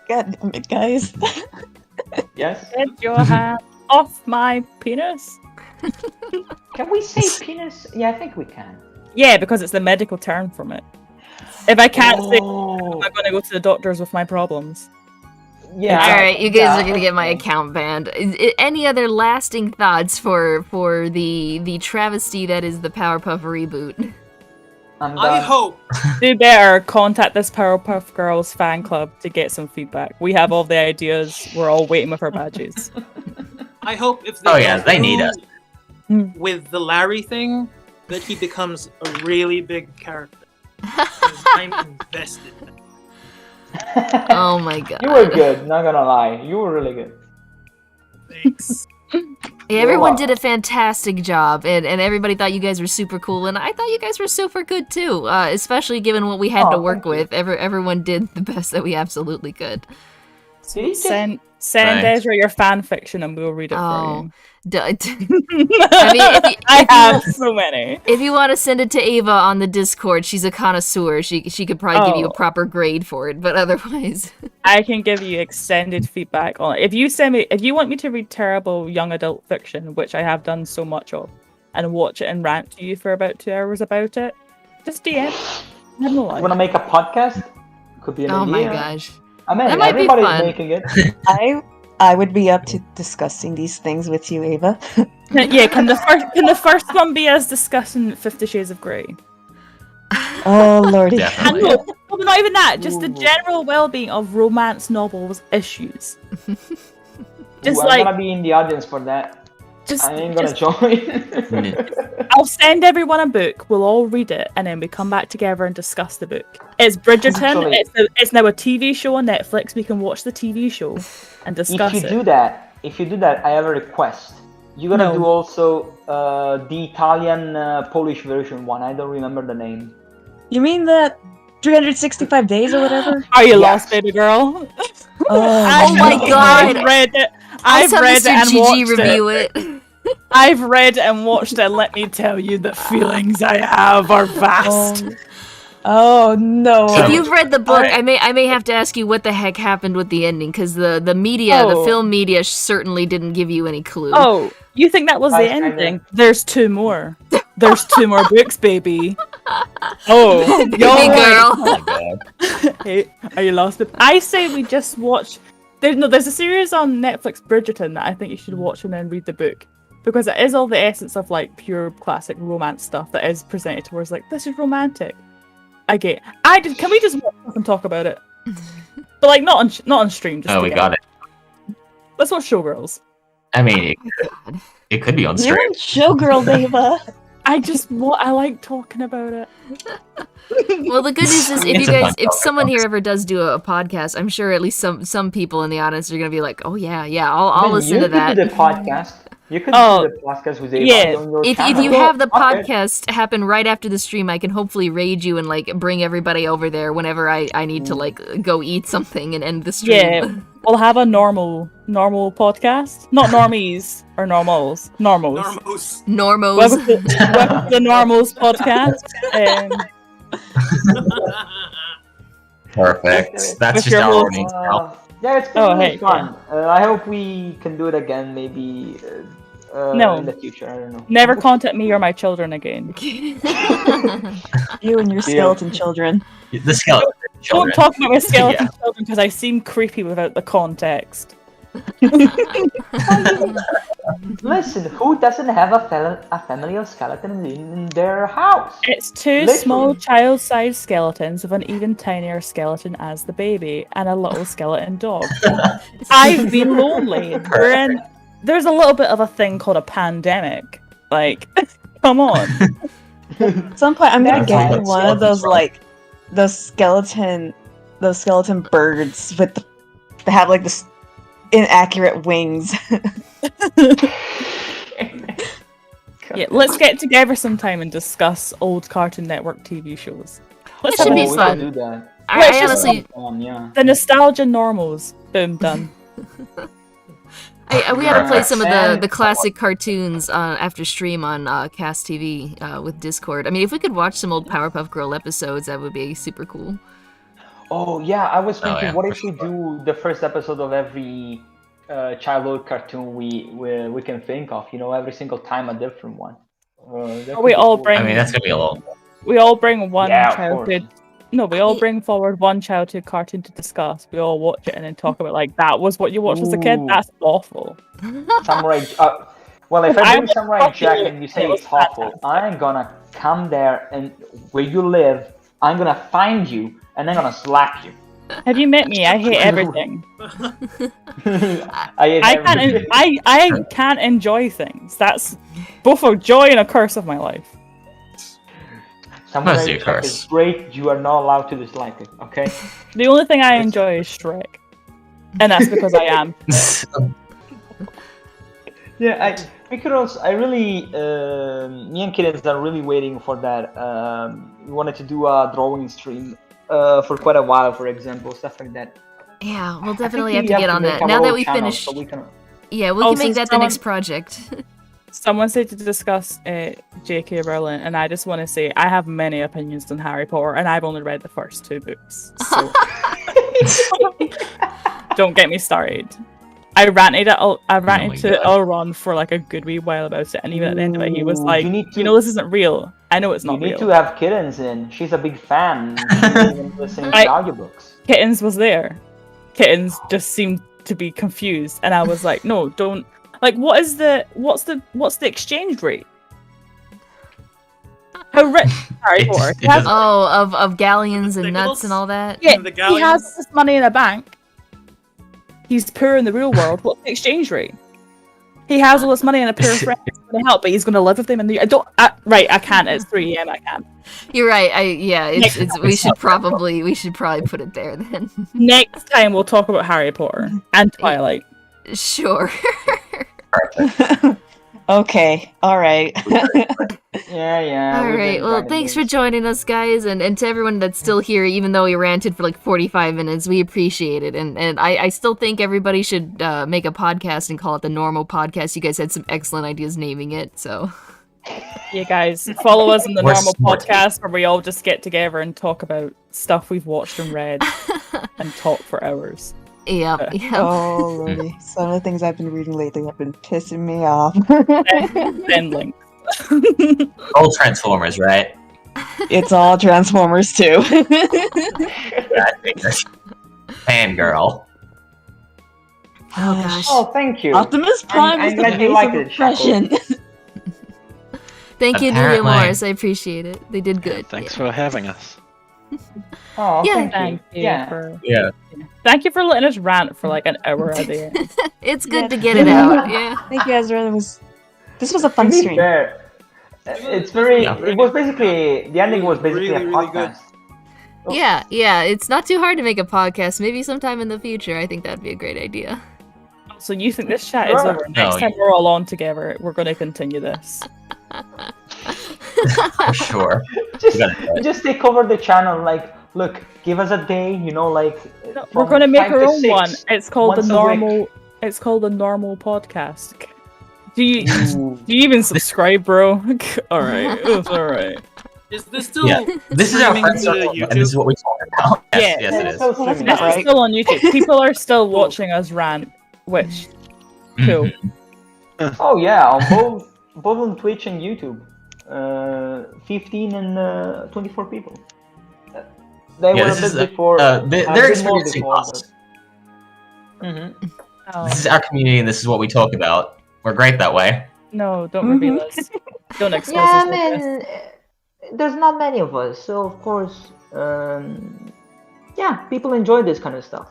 God damn it, guys. Yes. Get your hand off my penis. Can we say penis? Yeah, I think we can. Yeah, because it's the medical term from it. If I can't say, Oh. I'm going to go to the doctors with my problems. Yeah. All right, you guys are gonna yeah. get my account banned. Any other lasting thoughts for the travesty that is the Powerpuff reboot? I'm I done. hope Do better. Contact this Powerpuff Girls fan club to get some feedback. We have all the ideas. We're all waiting with our badges. if Oh, they yeah, go they need through us. with the Larry thing, that he becomes a really big character. 'Cause I'm invested. Oh my god. You were good, not gonna lie. You were really good. Thanks. Yeah, everyone did a fantastic job, and everybody thought you guys were super cool, and I thought you guys were super good too. Especially given what we had to work with, everyone did the best that we absolutely could. Send Thanks. Ezra your fan fiction and we'll read it for Oh, you. I I if have so many. If you want to send it to Ava on the Discord, she's a connoisseur. She could probably give you a proper grade for it, but otherwise, I can give you extended feedback on it. If you want me to read terrible young adult fiction, which I have done so much of, and watch it and rant to you for about 2 hours about it, just DM. I have no life. You wanna make a podcast? Could be an oh idea. my gosh, I mean, That might be everybody's fun. making it. I would be up to discussing these things with you, Ava. Yeah, can the first one be us discussing 50 Shades of Grey? Oh lordy. And Definitely. no, not even that, just the Ooh. general well-being of romance novels issues. Just Ooh, I'm like, gonna be in the audience for that. just, I ain't gonna just- join. I'll send everyone a book. We'll all read it, and then we come back together and discuss the book. It's Bridgerton. Actually- It's now a TV show on Netflix. We can watch the TV show and discuss if it. you do that, I have a request. You gotta No. do also the Italian Polish version one. I don't remember the name. You mean that 365 days or whatever? Are you Yes. lost, baby girl? Oh my god. I've read it. I'll I've have read it Mr. and GG watched review it. it. I've read and watched it. Let me tell you, the feelings I have are vast. Oh no. If you've read the book, I- I may have to ask you what the heck happened with the ending, because the media, the Oh. film media, certainly didn't give you any clue. Oh, you think that was the I kinda- ending? There's 2 more. There's 2 more books, baby. Oh, baby you're right. girl. Oh my god. Hey, are you lost? I say we just watch. There's a series on Netflix, Bridgerton, that I think you should watch and then read the book, because it is all the essence of like pure classic romance stuff that is presented towards like, this is romantic. Can we just watch it and talk about it? But like not on stream. Just Oh, we got it. Let's watch Showgirls. I mean, it could be on You're stream. in showgirl, Ava. I like talking about it. Well, the good news is, It's a fun if someone topic. here ever does do a podcast, I'm sure at least some people in the audience are gonna be like, oh yeah, I'll Then listen you to could that. do the podcast. You could Oh, do the podcast with Ava yeah. on your If channel. you have the Okay. podcast happen right after the stream, I can hopefully raid you and like bring everybody over there whenever I need to like go eat something and end the stream. Yeah, we'll have a normal podcast, not normies or normals, normals. Normos. Normos. Welcome to the Normals podcast. Perfect. That's With just your our whole- audience now. Yeah, it's been Oh, really hey, fun. I hope we can do it again, maybe No. in the future. I don't know. Never contact me or my children again. You and your skeleton children. The skeleton Don't children. talk about my skeleton children because I seem creepy without the context. Listen, who doesn't have a family of skeletons in their house? It's 2 Literally. small child-sized skeletons with an even tinier skeleton as the baby and a little skeleton dog. I've been lonely. There's a little bit of a thing called a pandemic. Like, come on. At some point, I'm gonna That's get fine. one of those like those skeleton birds with they have like this inaccurate wings. Yeah, let's get together sometime and discuss old Cartoon Network TV shows. Let's It should have be a- we fun. can do that. Let's I just- honestly, Yeah. The nostalgia normals. Boom, done. we gotta play some of And- the classic cartoons after stream on Cast TV with Discord. I mean, if we could watch some old Powerpuff Girl episodes, that would be super cool. Oh yeah, I was thinking, yeah, what for if we sure. do the first episode of every childhood cartoon we can think of? You know, every single time a different one. That We could be all cool. bring- I mean, that's gonna be a little. We all bring one Yeah, of childhood No, we all bring forward one childhood cartoon to discuss. We all watch it and then talk about like that was what you watched as a kid. Ooh. That's awful. Samurai. Well, if But I I bring was Samurai talking Jack to you, and you and say it was it's awful, fantastic. I'm gonna come there and where you live, I'm gonna find you and I'm gonna slap you. Have you met me? I hate everything. I hate everything. I can't enjoy things. That's both a joy and a curse of my life. Samurai Mostly a Jack curse. is great. You are not allowed to dislike it. Okay. The only thing I enjoy is Shrek, and that's because I am. Yeah, because I really, me and Kittens are really waiting for that. We wanted to do a drawing stream for quite a while, for example, stuff like that. Yeah, we'll I think definitely we have to get on make that. our Now that own we channel, finish, so we can... yeah, we Oh, can make so that the next project. Someone said to discuss J.K. Rowling, and I just want to say I have many opinions on Harry Potter, and I've only read the first 2 books. So don't get me started. I ranted to Elrond for like a good wee while about it, and even at the end of it, he was Ooh, like, you need to- this isn't real. I know it's You not need real. to have Kittens in. She's a big fan. She doesn't even listen to audiobooks. Kittens was there. Kittens just seemed to be confused, and I was like, no, don't. Like, what's the exchange rate? How rich is Harry Potter? He has, Oh, of galleons and nuts Nichols? and all that. yeah, the he has galleons? this money in a bank. He's poor in the real world. What's the exchange rate? He has all this money and a poor friend who's going to help, but he's going to live with them. And I can't. It's 3 a.m. I can't. You're right. We should probably put it there then. Next time we'll talk about Harry Potter and Twilight. Sure. Okay, alright. Yeah. All we've right. been Well, dragging thanks for this. joining us, guys, and to everyone that's still here, even though we ranted for like 45 minutes. We appreciate it, and I still think everybody should make a podcast and call it the Normal Podcast. You guys had some excellent ideas naming it, so. Yeah, guys, follow us on the We're Normal smart. Podcast where we all just get together and talk about stuff we've watched and read and talk for hours. Yep. Oh, Lordy. Some of the things I've been reading lately have been pissing me off. Send links. All Transformers, right? It's all Transformers too. Fangirl. Oh gosh. Oh, thank you. Optimus Prime I'm is the glad you face liked of it, Shackle. oppression. Thank you, Nuria Apparently. Morris. I appreciate it. They did good. Thanks Yeah. for having us. Oh, Yeah. thank you. Yeah. Yeah. Thank you for letting us rant for like an hour at the end. It's good Yeah. to get it out. Yeah. Thank you, Ezra. This was a To fun be stream. fair, it's very. Yeah. It was basically the ending was basically Really, a really good. podcast. Yeah. It's not too hard to make a podcast. Maybe sometime in the future. I think that'd be a great idea. So you think this chat is Sure. over? Next No, time we're all on together, we're going to continue this. For sure. Just, gotta do it. just take over the channel. Like, look, give us a day. Like. No, from we're going to make 5 our to own 6, one. It's called the once a normal. week. It's called the Normal Podcast. Do you Ooh. do you even subscribe, bro? All right, it's all right. Is this still Yeah. This is our streaming friend to circle, YouTube? and this is what we talk about. Yes, Yeah. yes, it It's is. so streaming. That's This right. is still on YouTube. People are still watching us rant, which cool. Mhm. Oh yeah, on both on Twitch and YouTube. 15 and 24 people. They Yeah, were a this is bit before. they're a bit more experiencing before, us. but- Mhm. Oh, This is our community, and this is what we talk about. We're great that way. no, don't reveal us. Don't expose Yeah, us I like this. mean, there's not many of us, so of course, yeah, people enjoy this kind of stuff.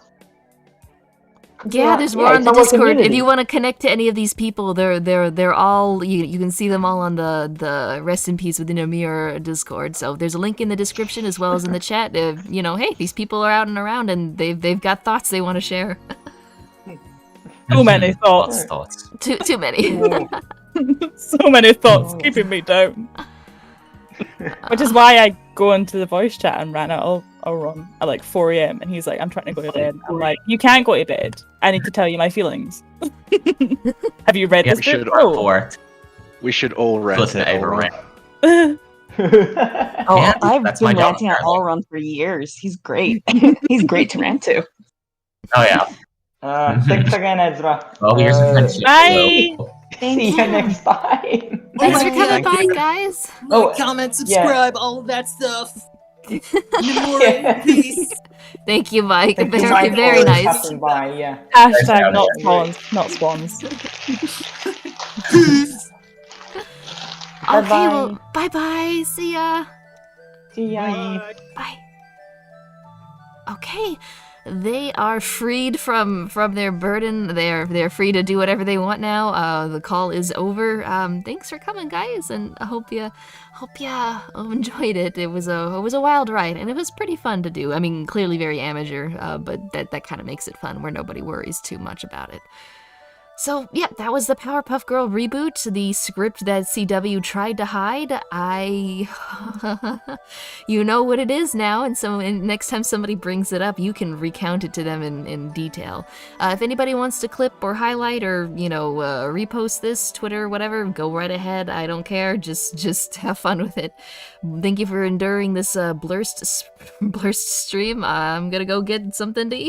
Yeah, there's more on it's the our Discord. If community. you want to connect to any of these people, they're all you can see them all on the Rest in Peace with Mirror Discord. So there's a link in the description as well as in the chat. Hey, these people are out and around and they've got thoughts they want to share. So many thoughts. Thoughts. Too many. So many thoughts Oh. keeping me down. Which is why I go into the voice chat and rant out Elron at like 4 a.m. and he's like, I'm trying to go to bed. I'm like, you can't go to bed. I need to tell you my feelings. Have you read Yeah, this we book? should Oh. Or We should all rant. listen to at Ava Elrond. rant. Oh, Yeah, I've that's my been job, ranting at apparently. Elrond for years. He's great. He's great to rant to. Oh yeah. Thanks again, Ezra. Well, here's some friendship. Bye. So- See you next time. Thanks for my coming God. by, guys. Oh, comment, yeah. all of that stuff. Yeah. Peace. Thank you, Mike. Thank you, Very, Mike, very for nice. stopping by, yeah. Hashtag not swans, not swans. Okay, well, bye-bye. See ya. See ya. Bye. Bye. Okay, they are freed from their burden. They're free to do whatever they want now. The call is over. Thanks for coming, guys, and I hope you enjoyed it. It was a wild ride, and it was pretty fun to do. I mean, clearly very amateur, but that kind of makes it fun, where nobody worries too much about it. So, yeah, that was the Powerpuff Girl reboot, the script that CW tried to hide. You know what it is now, and so next time somebody brings it up, you can recount it to them in detail. If anybody wants to clip or highlight or, repost this, Twitter, whatever, go right ahead. I don't care. Just have fun with it. Thank you for enduring this blurst stream. I'm gonna go get something to eat.